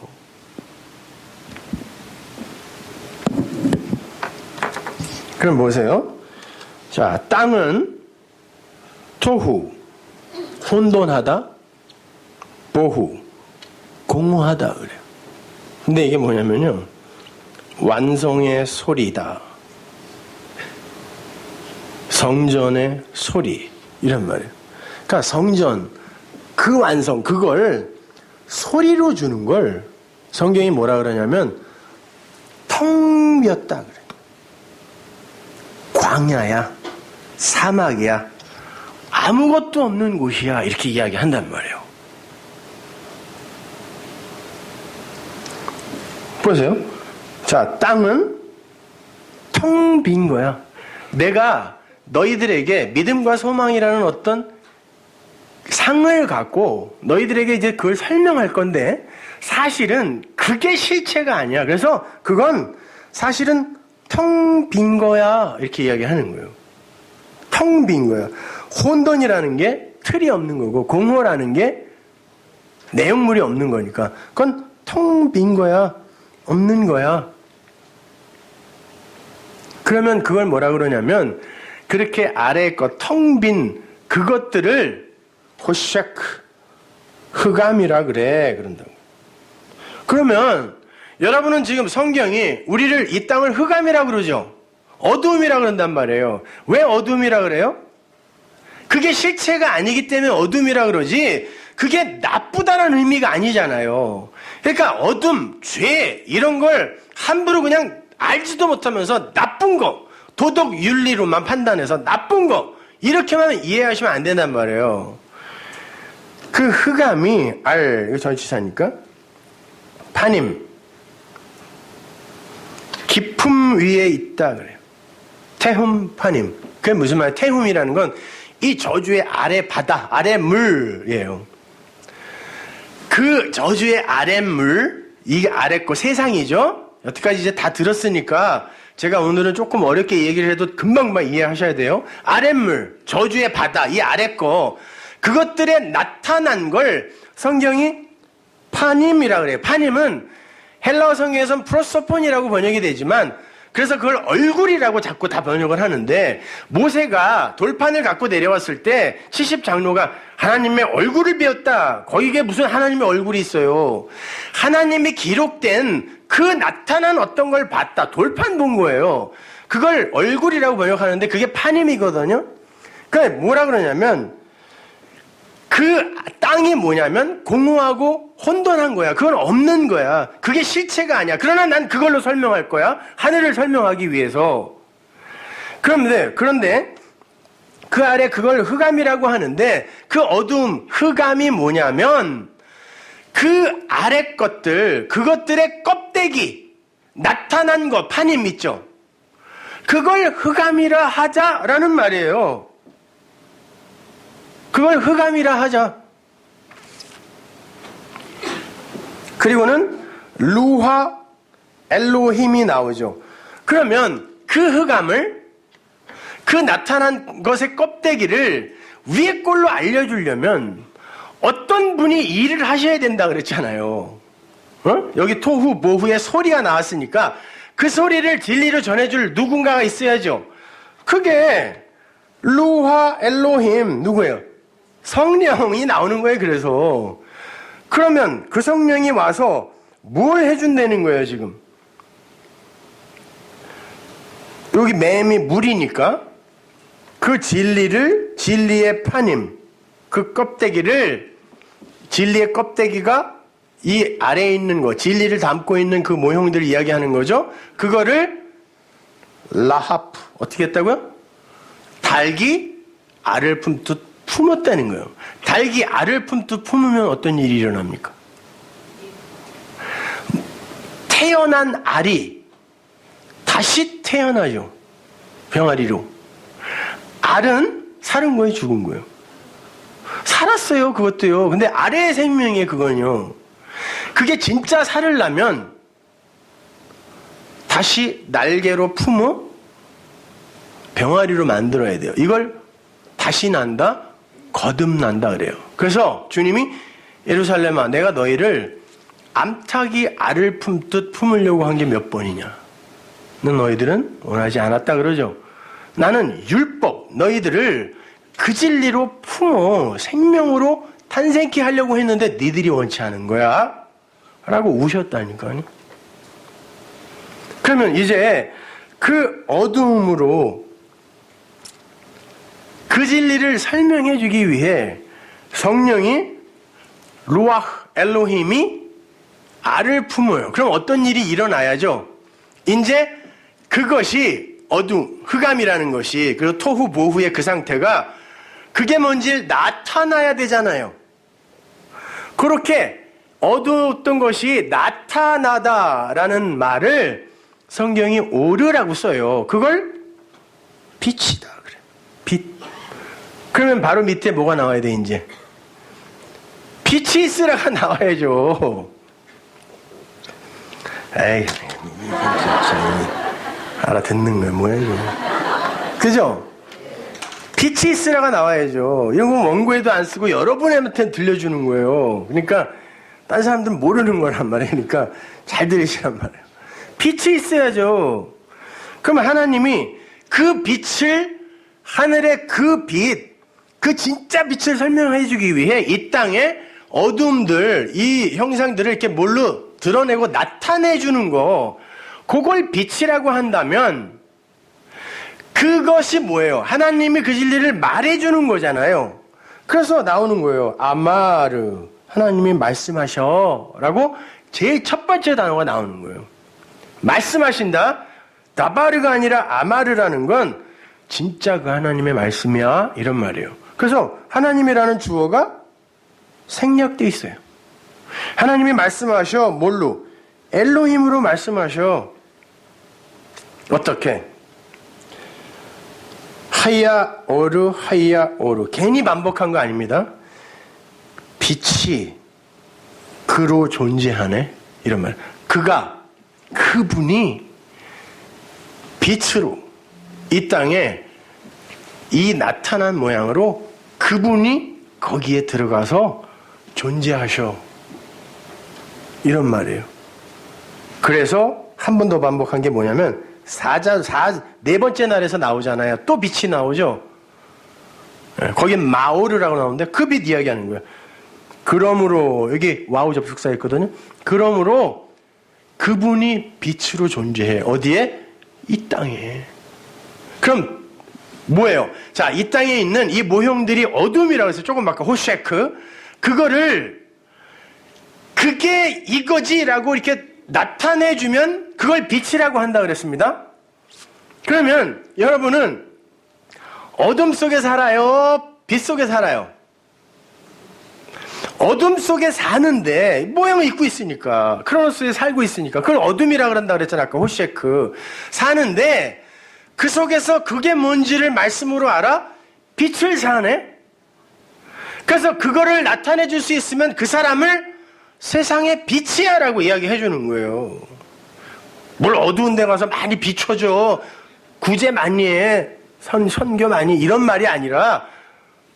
그럼 보세요. 자, 땅은 토후, 혼돈하다, 보후, 공허하다 그래요. 근데 이게 뭐냐면요, 완성의 소리다, 성전의 소리, 이런 말이에요. 그러니까 성전, 그 완성, 그걸 소리로 주는 걸 성경이 뭐라 그러냐면 텅 비었다 그래요. 광야야, 사막이야, 아무것도 없는 곳이야, 이렇게 이야기한단 말이에요. 보세요. 자, 땅은 텅 빈 거야. 내가 너희들에게 믿음과 소망이라는 어떤 상을 갖고 너희들에게 이제 그걸 설명할 건데 사실은 그게 실체가 아니야. 그래서 그건 사실은 텅 빈 거야, 이렇게 이야기하는 거예요. 텅 빈 거야. 혼돈이라는 게 틀이 없는 거고 공허라는 게 내용물이 없는 거니까 그건 텅 빈 거야, 없는 거야. 그러면 그걸 뭐라 그러냐면 그렇게 아래의 것 텅 빈 그것들을 호샤크, 흑암이라 그래, 그런다고. 그러면 여러분은 지금 성경이 우리를 이 땅을 흑암이라 그러죠. 어두움이라 그런단 말이에요. 왜 어두움이라 그래요? 그게 실체가 아니기 때문에 어둠이라 그러지 그게 나쁘다는 의미가 아니잖아요. 그러니까 어둠, 죄 이런 걸 함부로 그냥 알지도 못하면서 나쁜 거, 도덕 윤리로만 판단해서 나쁜 거 이렇게만 이해하시면 안 된단 말이에요. 그 흑암이 이거 전치사니까 파님, 깊음 위에 있다 그래요. 태훔 파님. 그게 무슨 말이에요? 태훔이라는 건 이 저주의 아래 바다, 아래 물이에요. 그 저주의 아래 물, 이 아래 거 세상이죠. 여태까지 이제 다 들었으니까 제가 오늘은 조금 어렵게 얘기를 해도 금방 이해하셔야 돼요. 아랫물, 저주의 바다, 이 아래 거 그것들에 나타난 걸 성경이 파님이라 그래요. 파님은 헬라어 성경에서는 프로소폰이라고 번역이 되지만 그래서 그걸 얼굴이라고 자꾸 다 번역을 하는데 모세가 돌판을 갖고 내려왔을 때 70장로가 하나님의 얼굴을 배웠다. 거기에 무슨 하나님의 얼굴이 있어요. 하나님이 기록된 그 나타난 어떤 걸 봤다. 돌판 본 거예요. 그걸 얼굴이라고 번역하는데 그게 파님이거든요. 그러니까 뭐라 그러냐면 그 땅이 뭐냐면 공허하고 혼돈한 거야. 그건 없는 거야. 그게 실체가 아니야. 그러나 난 그걸로 설명할 거야. 하늘을 설명하기 위해서. 그런데 그 아래 그걸 흑암이라고 하는데 그 어두움, 흑암이 뭐냐면 그 아래 것들, 그것들의 껍데기, 나타난 것, 파님 있죠? 그걸 흑암이라 하자라는 말이에요. 그걸 흑암이라 하자. 그리고는 루하 엘로힘이 나오죠. 그러면 그 흑암을, 그 나타난 것의 껍데기를 위에 꼴로 알려주려면 어떤 분이 일을 하셔야 된다 그랬잖아요. 여기 토후 모후의 소리가 나왔으니까 그 소리를 진리로 전해줄 누군가가 있어야죠. 그게 루하 엘로힘 누구예요? 성령이 나오는 거예요. 그러면 그 성령이 와서 뭘 해준다는 거예요 지금? 여기 맴이 물이니까 그 진리의 파님, 그 껍데기를, 진리의 껍데기가 이 아래에 있는 거, 진리를 담고 있는 그 모형들을 이야기하는 거죠. 그거를 라하프. 어떻게 했다고요? 닭이 알을 품듯 품었다는 거예요. 닭이 알을 품듯 품으면 어떤 일이 일어납니까? 태어난 알이 다시 태어나죠. 병아리로. 알은 사는 거예요, 죽은 거예요? 살았어요, 그것도요. 근데 알의 생명이에요, 그건요. 그게 진짜 살을 나면 다시 날개로 품어 병아리로 만들어야 돼요. 이걸 다시 난다, 거듭난다 그래요. 그래서 주님이 예루살렘아, 내가 너희를 암탉이 알을 품듯 품으려고 한 게 몇 번이냐? 너희들은 원하지 않았다 그러죠. 나는 율법, 너희들을 그 진리로 품어 생명으로 탄생케 하려고 했는데 니들이 원치 않은 거야 라고 우셨다니까요. 그러면 이제 그 어두움으로 그 진리를 설명해 주기 위해 성령이 루아흐 엘로힘이 알을 품어요. 그럼 어떤 일이 일어나야죠? 이제 그것이 어두움, 흑암이라는 것이, 그리고 토후 보후의 그 상태가 그게 뭔지 나타나야 되잖아요. 그렇게 어두웠던 것이 나타나다라는 말을 성경이 오르라고 써요. 그걸 빛이다 그래. 빛. 그러면 바로 밑에 뭐가 나와야 돼 이제? 빛이 있으라가 나와야죠. 에이, 진짜 알아듣는 거야 뭐야 이거? 그죠? 빛이 있으라가 나와야죠. 이런 건 원고에도 안 쓰고 여러분한테 들려주는 거예요. 그러니까 다른 사람들은 모르는 거란 말이에요. 그러니까 잘 들으시란 말이에요. 빛이 있어야죠. 그러면 하나님이 그 빛을, 하늘의 그 빛, 그 진짜 빛을 설명해 주기 위해 이 땅에 어둠들, 이 형상들을 이렇게 뭘로 드러내고 나타내 주는 거, 그걸 빛이라고 한다면 그것이 뭐예요? 하나님이 그 진리를 말해 주는 거잖아요. 그래서 나오는 거예요. 아마르, 하나님이 말씀하셔 라고 제일 첫 번째 단어가 나오는 거예요. 말씀하신다. 다바르가 아니라 아마르라는 건 진짜 그 하나님의 말씀이야 이런 말이에요. 그래서 하나님이라는 주어가 생략되어 있어요. 하나님이 말씀하셔. 뭘로? 엘로힘으로 말씀하셔. 어떻게? 하야 오르 하야 오르. 괜히 반복한 거 아닙니다. 빛이 그로 존재하네 이런 말. 그분이 빛으로 이 땅에 이 나타난 모양으로 그분이 거기에 들어가서 존재하셔 이런 말이에요. 그래서 한 번 더 반복한 게 뭐냐면 네 번째 날에서 나오잖아요. 또 빛이 나오죠. 거기 마오르라고 나오는데 그 빛 이야기하는 거예요. 그러므로 여기 와우 접속사 있거든요. 그러므로 그분이 빛으로 존재해. 어디에? 이 땅에. 그럼 뭐예요? 자, 이 땅에 있는 이 모형들이 어둠이라고 해서 조금 아까 호쉐크 그거를 그게 이거지라고 이렇게 나타내주면 그걸 빛이라고 한다 그랬습니다. 그러면 여러분은 어둠 속에 살아요? 빛 속에 살아요? 어둠 속에 사는데 모형을 입고 있으니까 크로노스에 살고 있으니까 그걸 어둠이라 그런다 그랬잖아 아까 호쉐크. 사는데 그 속에서 그게 뭔지를 말씀으로 알아? 빛을 사네. 그래서 그거를 나타내 줄 수 있으면 그 사람을 세상의 빛이야 라고 이야기해 주는 거예요. 뭘 어두운 데 가서 많이 비춰줘, 구제 많이 해, 선교 많이, 이런 말이 아니라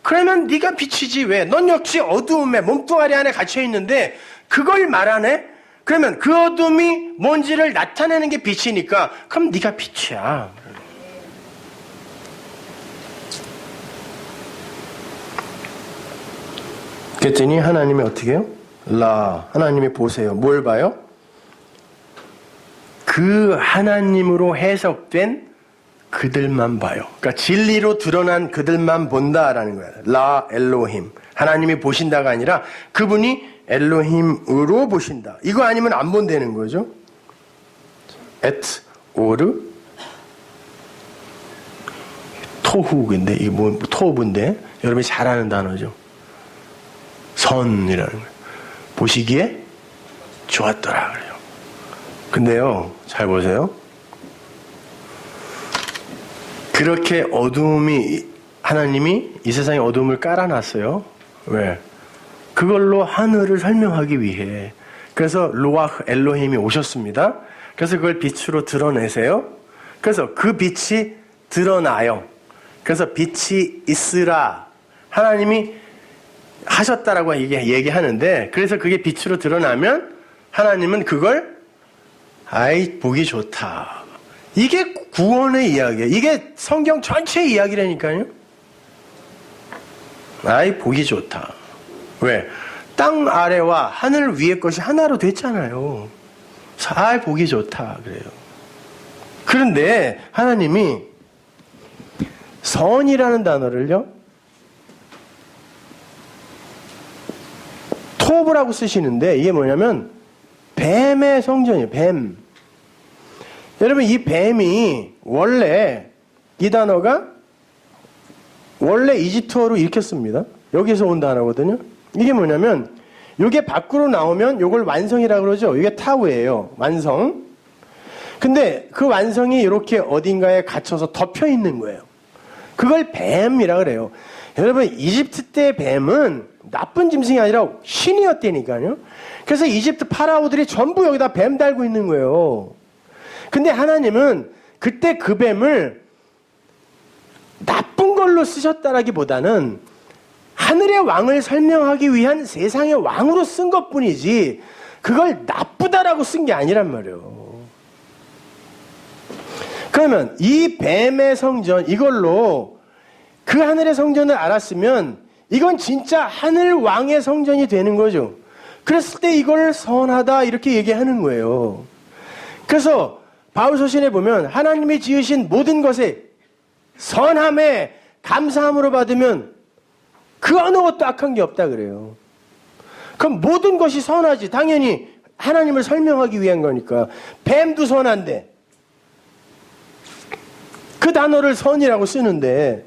그러면 네가 빛이지 왜? 넌 역시 어두움에 몸뚱아리 안에 갇혀 있는데 그걸 말하네? 그러면 그 어둠이 뭔지를 나타내는 게 빛이니까 그럼 네가 빛이야. 그랬더니 하나님이 어떻게 해요? 하나님이 보세요. 뭘 봐요? 그 하나님으로 해석된 그들만 봐요. 그러니까 진리로 드러난 그들만 본다라는 거예요. 라 엘로힘. 하나님이 보신다가 아니라 그분이 엘로힘으로 보신다. 이거 아니면 안 본다는 거죠. 에트 오르 토후인데, 이게 뭐, 토부인데, 여러분이 잘 아는 단어죠. 선이라는 거예요. 보시기에 좋았더라, 그래요. 근데요, 잘 보세요. 그렇게 하나님이 이 세상에 어둠을 깔아놨어요. 왜? 그걸로 하늘을 설명하기 위해. 그래서 루아흐 엘로힘이 오셨습니다. 그래서 그걸 빛으로 드러내세요. 그래서 그 빛이 드러나요. 그래서 빛이 있으라. 하나님이 하셨다라고 얘기하는데, 그래서 그게 빛으로 드러나면 하나님은 그걸 보기 좋다. 이게 구원의 이야기예요. 이게 성경 전체의 이야기라니까요. 보기 좋다. 왜? 땅 아래와 하늘 위의 것이 하나로 됐잖아요. 보기 좋다. 그래요. 그런데 하나님이 선이라는 단어를요, 토브라고 쓰시는데, 이게 뭐냐면 뱀의 성전이에요. 뱀. 여러분, 이 뱀이 원래, 이 단어가 원래 이집트어로 이렇게 씁니다. 여기서 온 단어거든요. 이게 뭐냐면, 이게 밖으로 나오면 이걸 완성이라고 그러죠. 이게 타우예요. 완성. 근데 그 완성이 이렇게 어딘가에 갇혀서 덮여 있는 거예요. 그걸 뱀이라 그래요. 여러분, 이집트 때 뱀은 나쁜 짐승이 아니라 신이었다니까요. 그래서 이집트 파라오들이 전부 여기다 뱀 달고 있는 거예요. 근데 하나님은 그때 그 뱀을 나쁜 걸로 쓰셨다라기보다는 하늘의 왕을 설명하기 위한 세상의 왕으로 쓴 것뿐이지, 그걸 나쁘다라고 쓴 게 아니란 말이에요. 그러면 이 뱀의 성전, 이걸로 그 하늘의 성전을 알았으면 이건 진짜 하늘 왕의 성전이 되는 거죠. 그랬을 때 이걸 선하다 이렇게 얘기하는 거예요. 그래서 바울서신에 보면 하나님이 지으신 모든 것에 선함에 감사함으로 받으면 그 어느 것도 악한 게 없다 그래요. 그럼 모든 것이 선하지. 당연히 하나님을 설명하기 위한 거니까. 뱀도 선한데 그 단어를 선이라고 쓰는데,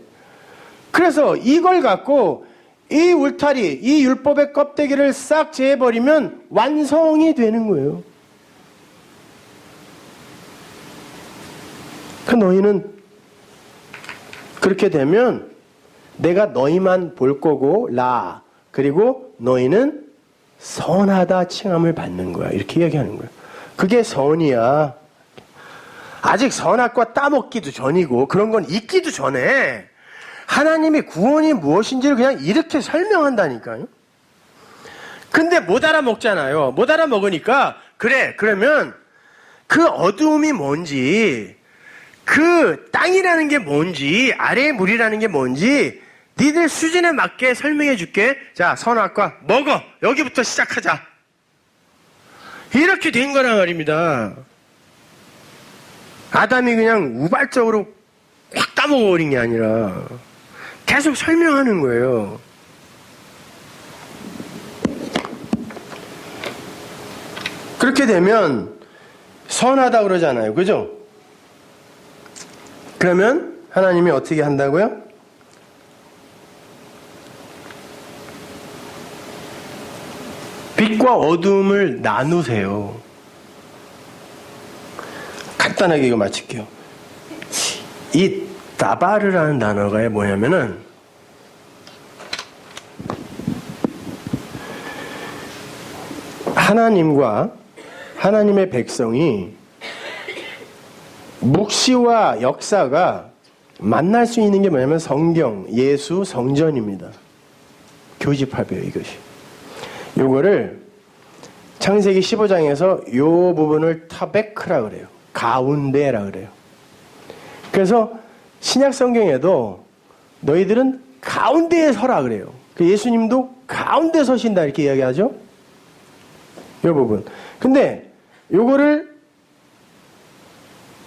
그래서 이걸 갖고 이 울타리, 이 율법의 껍데기를 싹 제해버리면 완성이 되는 거예요. 그 너희는 그렇게 되면 내가 너희만 볼 거고 그리고 너희는 선하다 칭함을 받는 거야. 이렇게 이야기하는 거예요. 그게 선이야. 아직 선악과 따먹기도 전이고 그런 건 있기도 전에 하나님이 구원이 무엇인지를 그냥 이렇게 설명한다니까요. 근데 못 알아먹잖아요. 못 알아먹으니까 그러면 그 어두움이 뭔지, 그 땅이라는 게 뭔지, 아래의 물이라는 게 뭔지 니들 수준에 맞게 설명해 줄게. 자, 선악과 먹어. 여기부터 시작하자. 이렇게 된 거란 말입니다. 아담이 그냥 우발적으로 확 까먹어버린 게 아니라 계속 설명하는 거예요. 그렇게 되면 선하다 그러잖아요. 그죠? 그러면 하나님이 어떻게 한다고요? 빛과 어둠을 나누세요. 간단하게 이거 마칠게요. 이 다바르라는 단어가 뭐냐면은 하나님과 하나님의 백성이 묵시와 역사가 만날 수 있는 게 뭐냐면 성경, 예수, 성전입니다. 교집합이에요, 이것이. 요거를 창세기 15장에서 요 부분을 타베크라 그래요. 가운데라 그래요. 그래서 신약 성경에도 너희들은 가운데에 서라 그래요. 예수님도 가운데 서신다 이렇게 이야기하죠. 요 부분. 근데 요거를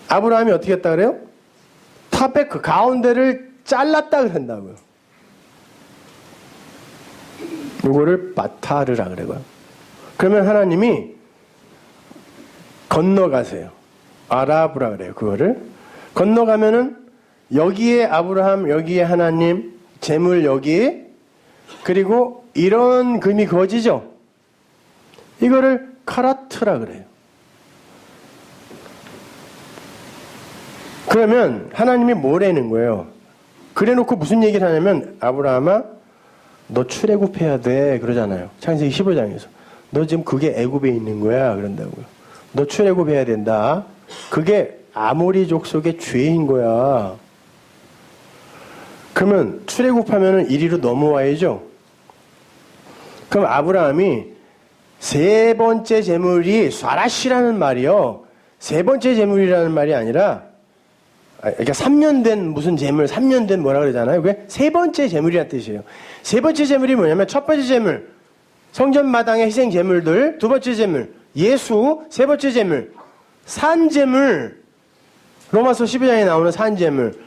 아브라함이 어떻게 했다 그래요? 타베크, 가운데를 잘랐다 그런다고요. 요거를 바타르라 그래요. 그러면 하나님이 건너가세요. 아라브라 그래요. 그거를 건너가면은 여기에 아브라함, 여기에 하나님, 재물 여기, 그리고 이런 금이 거지죠. 이거를 카라트라 그래요. 그러면 하나님이 뭐라는 거예요? 그래놓고 무슨 얘기를 하냐면 아브라함아 너 출애굽해야 돼 그러잖아요. 창세기 15장에서. 너 지금 그게 애굽에 있는 거야 그런다고요. 너 출애굽해야 된다. 그게 아모리 족속의 죄인 거야. 그러면 출애굽하면은 이리로 넘어와야죠. 그럼 아브라함이 세 번째 제물이 쏴라시라는 말이요. 세 번째 제물이라는 말이 아니라 그러니까 3년 된 무슨 제물, 3년 된 뭐라 그러잖아요. 그게 세 번째 제물이라는 뜻이에요. 세 번째 제물이 뭐냐면 첫 번째 제물, 성전 마당의 희생 제물들, 두 번째 제물, 예수, 세 번째 제물, 산제물, 로마서 12장에 나오는 산제물.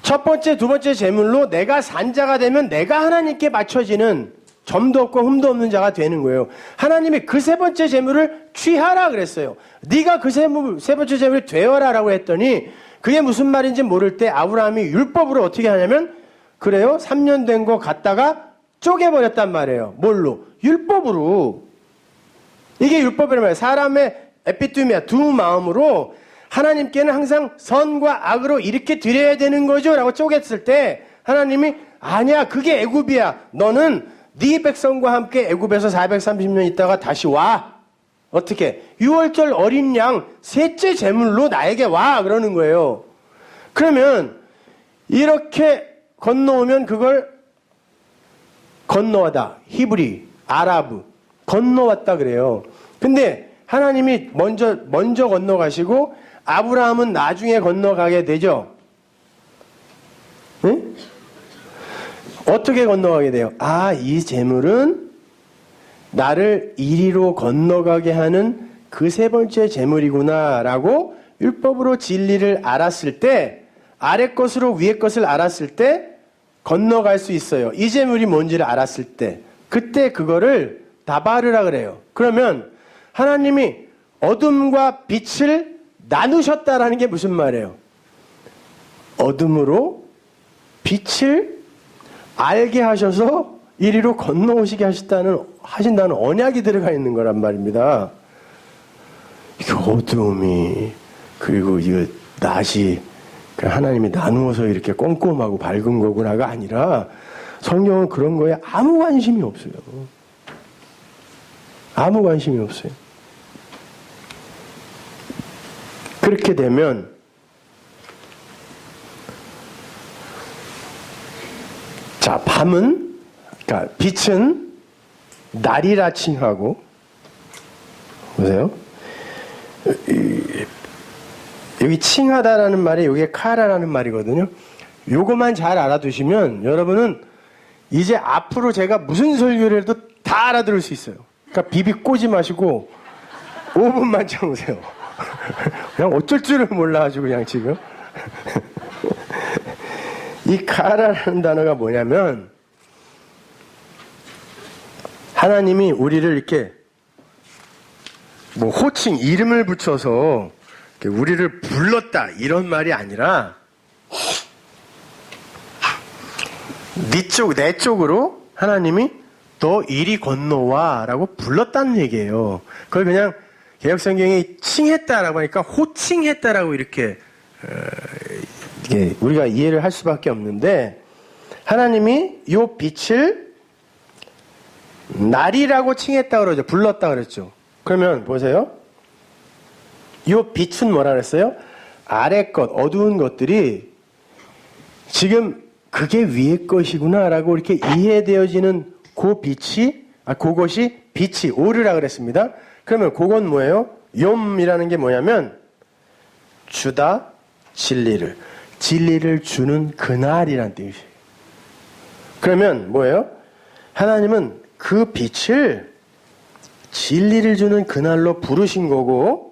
첫 번째, 두 번째 제물로 내가 산자가 되면 내가 하나님께 맞춰지는 점도 없고 흠도 없는 자가 되는 거예요. 하나님이 그 세 번째 제물을 취하라 그랬어요. 네가 그 세 번째 제물이 되어라라고 했더니 그게 무슨 말인지 모를 때 아브라함이 율법으로 어떻게 하냐면 그래요? 3년 된 거 갖다가 쪼개버렸단 말이에요. 뭘로? 율법으로. 이게 율법이란 말이에요. 사람의 에피투미아, 두 마음으로 하나님께는 항상 선과 악으로 이렇게 드려야 되는 거죠 라고 쪼갰을 때 하나님이 아니야 그게 애굽이야. 너는 네 백성과 함께 애굽에서 430년 있다가 다시 와. 어떻게? 6월절 어린 양 셋째 제물로 나에게 와 그러는 거예요. 그러면 이렇게 건너오면 그걸 건너와다. 히브리, 아라브 건너왔다 그래요. 근데 하나님이 먼저 건너가시고 아브라함은 나중에 건너가게 되죠. 응? 어떻게 건너가게 돼요? 아, 이 제물은 나를 이리로 건너가게 하는 그 세 번째 제물이구나 라고 율법으로 진리를 알았을 때 아래 것으로 위에 것을 알았을 때 건너갈 수 있어요. 이 제물이 뭔지를 알았을 때 그때 그거를 다바르라 그래요. 그러면 하나님이 어둠과 빛을 나누셨다라는 게 무슨 말이에요? 어둠으로 빛을 알게 하셔서 이리로 건너오시게 하신다는 언약이 들어가 있는 거란 말입니다. 이게 어둠이 그리고 이 낮이 하나님이 나누어서 이렇게 꼼꼼하고 밝은 거구나가 아니라 성경은 그런 거에 아무 관심이 없어요. 아무 관심이 없어요. 그렇게 되면 자, 밤은 그러니까 빛은 날이라 칭하고 보세요. 여기 칭하다라는 말이 여기에 카라라는 말이거든요. 요거만 잘 알아두시면 여러분은 이제 앞으로 제가 무슨 설교를 해도 다 알아들을 수 있어요. 그러니까 비비 꼬지 마시고 5분만 참으세요. 그냥 어쩔 줄을 몰라가지고 그냥 지금 이 카라라는 단어가 뭐냐면 하나님이 우리를 이렇게 뭐 호칭 이름을 붙여서 우리를 불렀다 이런 말이 아니라 내 쪽으로 하나님이 너 이리 건너와 라고 불렀다는 얘기예요. 그걸 그냥 개역성경이 칭했다라고 하니까 호칭했다라고 이렇게 우리가 이해를 할 수밖에 없는데 하나님이 이 빛을 날이라고 칭했다 그러죠. 불렀다 그랬죠. 그러면 보세요. 이 빛은 뭐라 그랬어요? 아래 것, 어두운 것들이 지금 그게 위에 것이구나 라고 이렇게 이해되어지는 그것이 빛이 오르라 그랬습니다. 그러면 그건 뭐예요? 욤이라는 게 뭐냐면 주다 진리를 주는 그날이란 뜻이에요. 그러면 뭐예요? 하나님은 그 빛을 진리를 주는 그날로 부르신 거고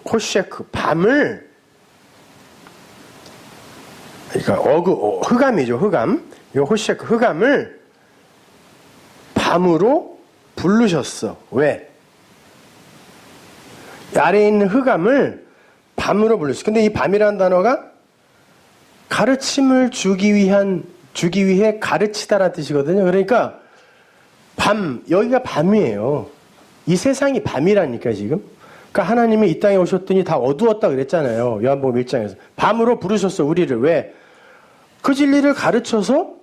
호쉐크 밤을 그러니까 흑암이죠. 흑암. 요 호쉐크 흑암을 밤으로 부르셨어. 왜? 아래에 있는 흑암을 밤으로 불렀어요. 근데 이 밤이라는 단어가 가르침을 주기 위해 가르치다라는 뜻이거든요. 그러니까 여기가 밤이에요. 이 세상이 밤이라니까 지금. 그러니까 하나님이 이 땅에 오셨더니 다 어두웠다 그랬잖아요. 요한복음 1장에서. 밤으로 부르셨어, 우리를. 왜? 그 진리를 가르쳐서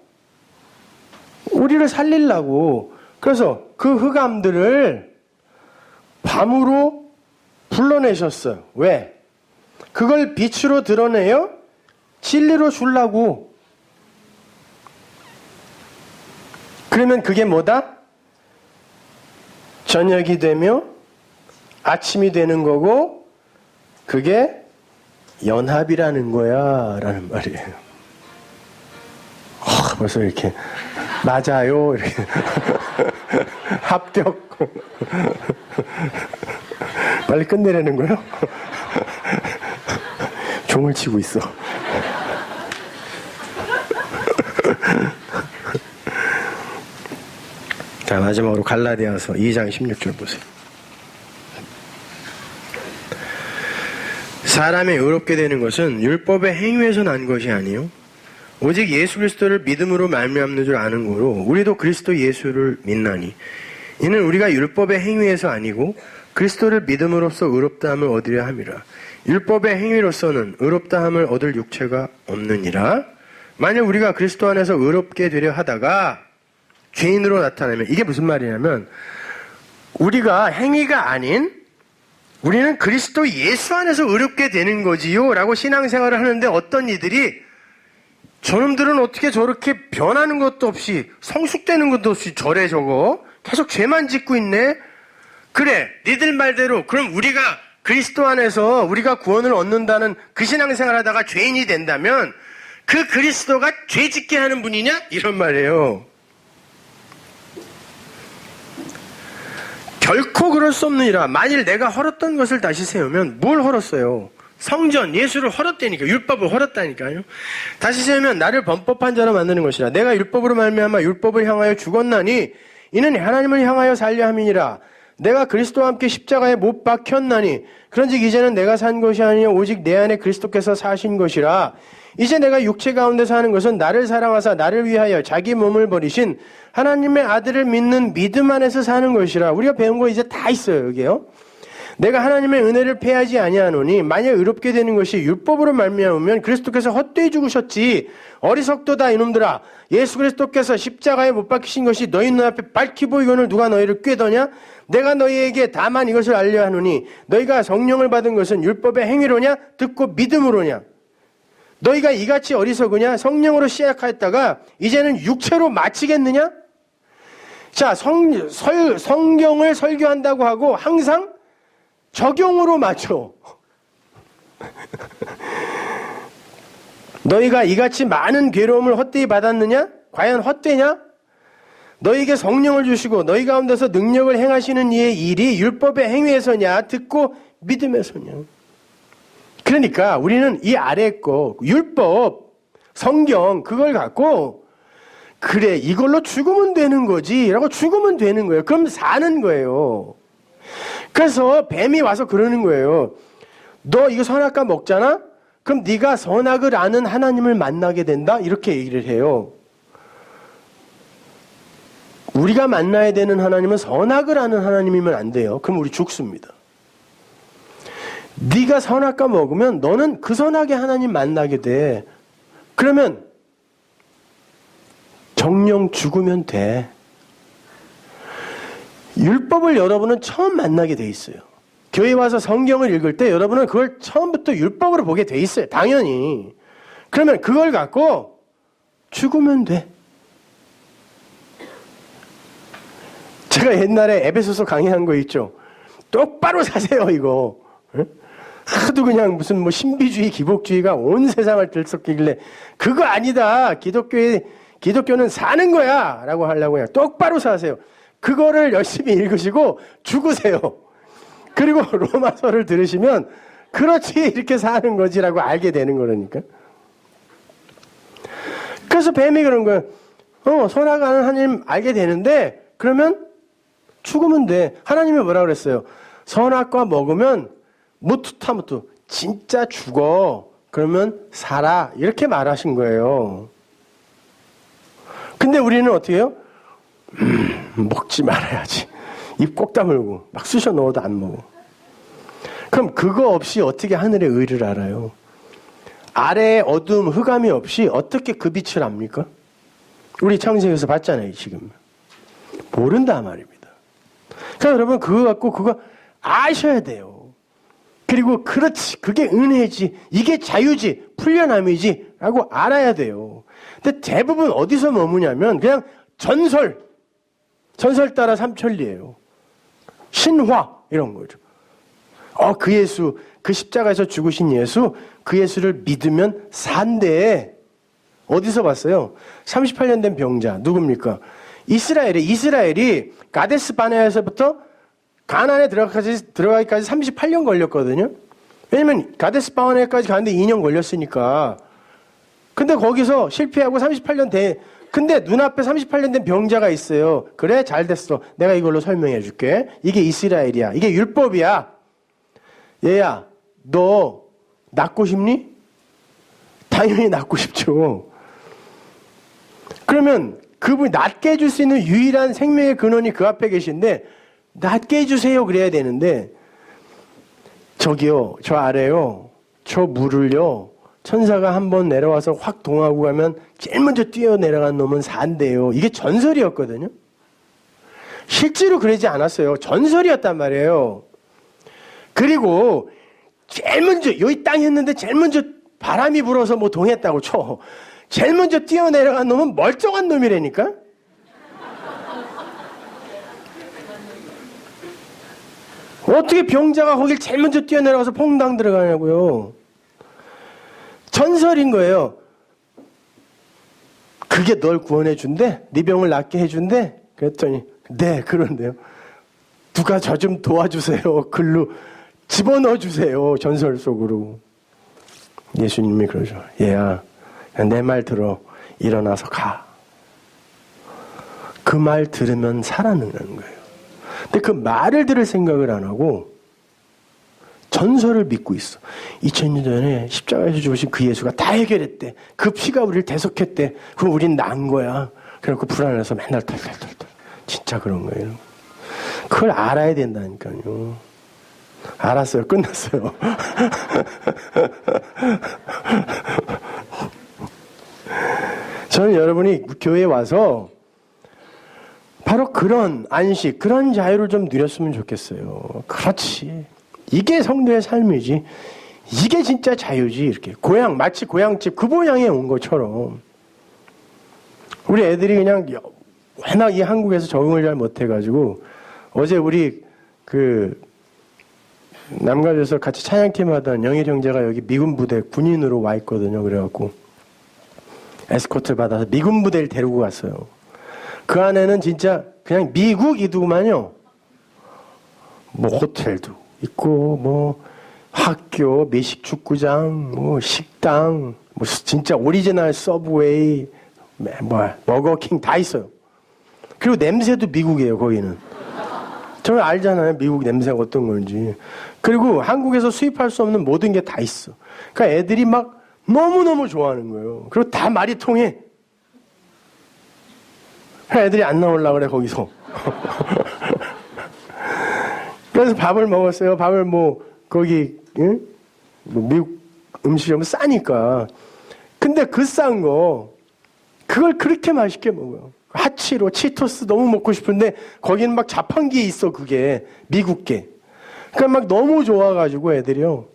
우리를 살리려고. 그래서 그 흑암들을 밤으로 불러내셨어요. 왜? 그걸 빛으로 드러내요? 진리로 주려고. 그러면 그게 뭐다? 저녁이 되며 아침이 되는 거고, 그게 연합이라는 거야 라는 말이에요. 벌써 이렇게 맞아요 이렇게 합격. 빨리 끝내려는 거요? 종을 치고 있어. 자, 마지막으로 갈라디아서 2장 16절 보세요. 사람이 의롭게 되는 것은 율법의 행위에서 난 것이 아니요 오직 예수 그리스도를 믿음으로 말미암는 줄 아는 거로 우리도 그리스도 예수를 믿나니 이는 우리가 율법의 행위에서 아니고 그리스도를 믿음으로써 의롭다함을 얻으려 함이라. 율법의 행위로서는 의롭다함을 얻을 육체가 없느니라. 만약 우리가 그리스도 안에서 의롭게 되려 하다가 죄인으로 나타나면, 이게 무슨 말이냐면 우리가 행위가 아닌 우리는 그리스도 예수 안에서 의롭게 되는 거지요 라고 신앙생활을 하는데, 어떤 이들이 저놈들은 어떻게 저렇게 변하는 것도 없이 성숙되는 것도 없이 저래 저거 계속 죄만 짓고 있네. 그래, 니들 말대로 그럼 우리가 그리스도 안에서 우리가 구원을 얻는다는 그 신앙생활 하다가 죄인이 된다면 그 그리스도가 죄 짓게 하는 분이냐? 이런 말이에요. 결코 그럴 수 없느니라. 만일 내가 헐었던 것을 다시 세우면, 뭘 헐었어요? 성전, 예수를 헐었다니까. 율법을 헐었다니까요. 다시 세우면 나를 범법한 자로 만드는 것이라. 내가 율법으로 말미암아 율법을 향하여 죽었나니 이는 하나님을 향하여 살려 함이니라. 내가 그리스도와 함께 십자가에 못 박혔나니 그런즉 이제는 내가 산 것이 아니요 오직 내 안에 그리스도께서 사신 것이라. 이제 내가 육체 가운데 사는 것은 나를 사랑하사 나를 위하여 자기 몸을 버리신 하나님의 아들을 믿는 믿음 안에서 사는 것이라. 우리가 배운 거 이제 다 있어요, 여기요. 내가 하나님의 은혜를 패하지 아니하노니 만약 의롭게 되는 것이 율법으로 말미암으면 그리스도께서 헛되이 죽으셨지. 어리석도다 이놈들아. 예수 그리스도께서 십자가에 못 박히신 것이 너희 눈앞에 밝히 보이거늘 누가 너희를 꾀더냐? 내가 너희에게 다만 이것을 알려 하노니 너희가 성령을 받은 것은 율법의 행위로냐 듣고 믿음으로냐? 너희가 이같이 어리석으냐? 성령으로 시작하였다가 이제는 육체로 마치겠느냐? 자, 성경을 설교한다고 하고 항상 적용으로 맞춰. 너희가 이같이 많은 괴로움을 헛되이 받았느냐? 과연 헛되냐? 너희에게 성령을 주시고 너희 가운데서 능력을 행하시는 이의 일이 율법의 행위에서냐 듣고 믿음에서냐. 그러니까 우리는 이 아래 거 율법, 성경 그걸 갖고 그래 이걸로 죽으면 되는 거지 라고 죽으면 되는 거예요. 그럼 사는 거예요. 그래서 뱀이 와서 그러는 거예요. 너 이거 선악과 먹잖아? 그럼 네가 선악을 아는 하나님을 만나게 된다? 이렇게 얘기를 해요. 우리가 만나야 되는 하나님은 선악을 아는 하나님이면 안 돼요. 그럼 우리 죽습니다. 네가 선악과 먹으면 너는 그 선악의 하나님 만나게 돼. 그러면 정령 죽으면 돼. 율법을 여러분은 처음 만나게 돼 있어요. 교회 와서 성경을 읽을 때 여러분은 그걸 처음부터 율법으로 보게 돼 있어요. 당연히. 그러면 그걸 갖고 죽으면 돼. 제가 옛날에 에베소서 강의한 거 있죠. 똑바로 사세요 이거. 하도 그냥 무슨 뭐 신비주의, 기복주의가 온 세상을 들썩이길래 그거 아니다. 기독교는 사는 거야 라고 하려고 그냥 똑바로 사세요. 그거를 열심히 읽으시고 죽으세요. 그리고 로마서를 들으시면 그렇지 이렇게 사는 거지라고 알게 되는 거라니까. 그래서 뱀이 그런 거예요. 선악하는 하나님 알게 되는데 그러면 죽으면 돼. 하나님이 뭐라 그랬어요? 선악과 먹으면 무투타무투 진짜 죽어. 그러면 살아. 이렇게 말하신 거예요. 근데 우리는 어떻게 해요? 먹지 말아야지. 입 꼭 다물고 막 쑤셔 넣어도 안 먹어. 그럼 그거 없이 어떻게 하늘의 의를 알아요? 아래에 어두움, 흑암이 없이 어떻게 그 빛을 압니까? 우리 창세기에서 봤잖아요, 지금. 모른다 말입니다. 그러니까 여러분 그거 갖고 그거 아셔야 돼요. 그리고 그렇지, 그게 은혜지, 이게 자유지, 풀려남이지 라고 알아야 돼요. 근데 대부분 어디서 머무냐면 그냥 전설 따라 삼천리예요. 신화 이런 거죠. 그 예수, 그 십자가에서 죽으신 예수, 그 예수를 믿으면 산대. 어디서 봤어요? 38년 된 병자 누굽니까? 이스라엘이 가데스 바네아에서부터 가나안에 들어가기까지 38년 걸렸거든요. 왜냐면 가데스 바네아까지 가는데 2년 걸렸으니까. 근데 거기서 실패하고 38년 근데 눈앞에 38년 된 병자가 있어요. 그래, 잘 됐어. 내가 이걸로 설명해 줄게. 이게 이스라엘이야. 이게 율법이야. 얘야, 너 낫고 싶니? 당연히 낫고 싶죠. 그러면 그분이 낫게 해줄 수 있는 유일한 생명의 근원이 그 앞에 계신데 낫게 해주세요 그래야 되는데 저기요, 저 아래요, 저 물을요, 천사가 한번 내려와서 확 동하고 가면 제일 먼저 뛰어 내려간 놈은 산대요. 이게 전설이었거든요. 실제로 그러지 않았어요. 전설이었단 말이에요. 그리고 제일 먼저 여기 땅 했는데 제일 먼저 바람이 불어서 뭐 동했다고 쳐. 제일 먼저 뛰어 내려간 놈은 멀쩡한 놈이라니까. 어떻게 병자가 거길 제일 먼저 뛰어내려가서 퐁당 들어가냐고요. 전설인 거예요. 그게 널 구원해 준대? 네 병을 낫게 해준대? 그랬더니 네, 그런데요. 누가 저 좀 도와주세요. 글로 집어넣어 주세요. 전설 속으로. 예수님이 그러죠. 얘야, 내 말 들어. 일어나서 가. 그 말 들으면 살아나는 거예요. 근데 그 말을 들을 생각을 안 하고 전설을 믿고 있어. 2000년 전에 십자가에서 죽으신 그 예수가 다 해결했대. 그 피가 우리를 대속했대. 그럼 우린 난 거야. 그래갖고 불안해서 맨날 털털털털. 진짜 그런 거예요. 그걸 알아야 된다니까요. 알았어요. 끝났어요. 저는 여러분이 교회에 와서 바로 그런 안식, 그런 자유를 좀 누렸으면 좋겠어요. 그렇지. 이게 성도의 삶이지. 이게 진짜 자유지. 이렇게 마치 고향집 그 모양에 온 것처럼 우리 애들이 그냥 워낙 이 한국에서 적응을 잘 못해가지고 어제 우리 남가주에서 같이 찬양팀 하던 영일 형제가 여기 미군 부대 군인으로 와 있거든요. 그래갖고 에스코트를 받아서 미군 부대를 데리고 갔어요. 그 안에는 진짜 그냥 미국이더구만요. 뭐 호텔도 있고 뭐 학교, 미식 축구장, 뭐 식당, 뭐 진짜 오리지널 서브웨이, 버거킹 다 있어요. 그리고 냄새도 미국이에요. 거기는. 저는 알잖아요. 미국 냄새가 어떤 건지. 그리고 한국에서 수입할 수 없는 모든 게 다 있어. 그러니까 애들이 막 너무너무 좋아하는 거예요. 그리고 다 말이 통해. 애들이 안 나오려고 그래, 거기서. 그래서 밥을 먹었어요. 밥을 거기, 응? 미국 음식이 싸니까. 근데 그 싼 거, 그걸 그렇게 맛있게 먹어요. 하치로, 치토스 너무 먹고 싶은데, 거기는 막 자판기에 있어, 그게. 미국게. 그러니까 막 너무 좋아가지고 애들이요.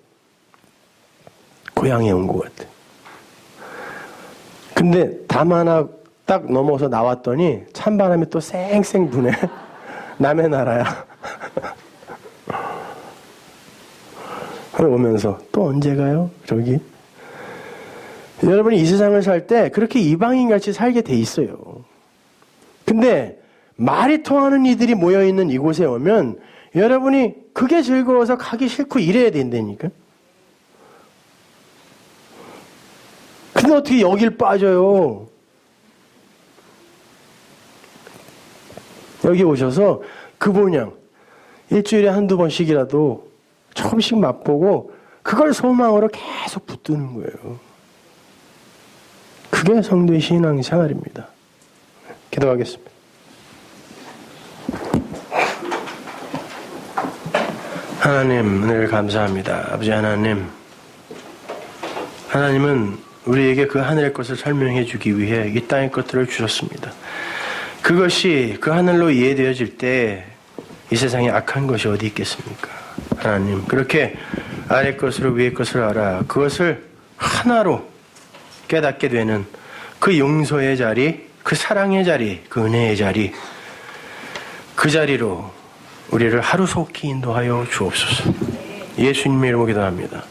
고향에 온 것 같아. 근데 담 하나 딱 넘어서 나왔더니 찬바람이 또 쌩쌩 부네. 남의 나라야. 오면서 또 언제 가요? 저기. 여러분이 이 세상을 살 때 그렇게 이방인같이 살게 돼 있어요. 근데 말이 통하는 이들이 모여있는 이곳에 오면 여러분이 그게 즐거워서 가기 싫고 이래야 된다니까. 근데 어떻게 여길 빠져요? 여기 오셔서 그 본향 일주일에 한두 번씩이라도 조금씩 맛보고 그걸 소망으로 계속 붙드는 거예요. 그게 성도의 신앙생활입니다. 기도하겠습니다. 하나님, 은혜를 감사합니다. 아버지 하나님, 하나님은 우리에게 그 하늘의 것을 설명해 주기 위해 이 땅의 것들을 주셨습니다. 그것이 그 하늘로 이해되어질 때 이 세상에 악한 것이 어디 있겠습니까? 하나님, 그렇게 아래 것으로 위의 것을 알아 그것을 하나로 깨닫게 되는 그 용서의 자리, 그 사랑의 자리, 그 은혜의 자리, 그 자리로 우리를 하루속히 인도하여 주옵소서. 예수님의 이름으로 기도합니다.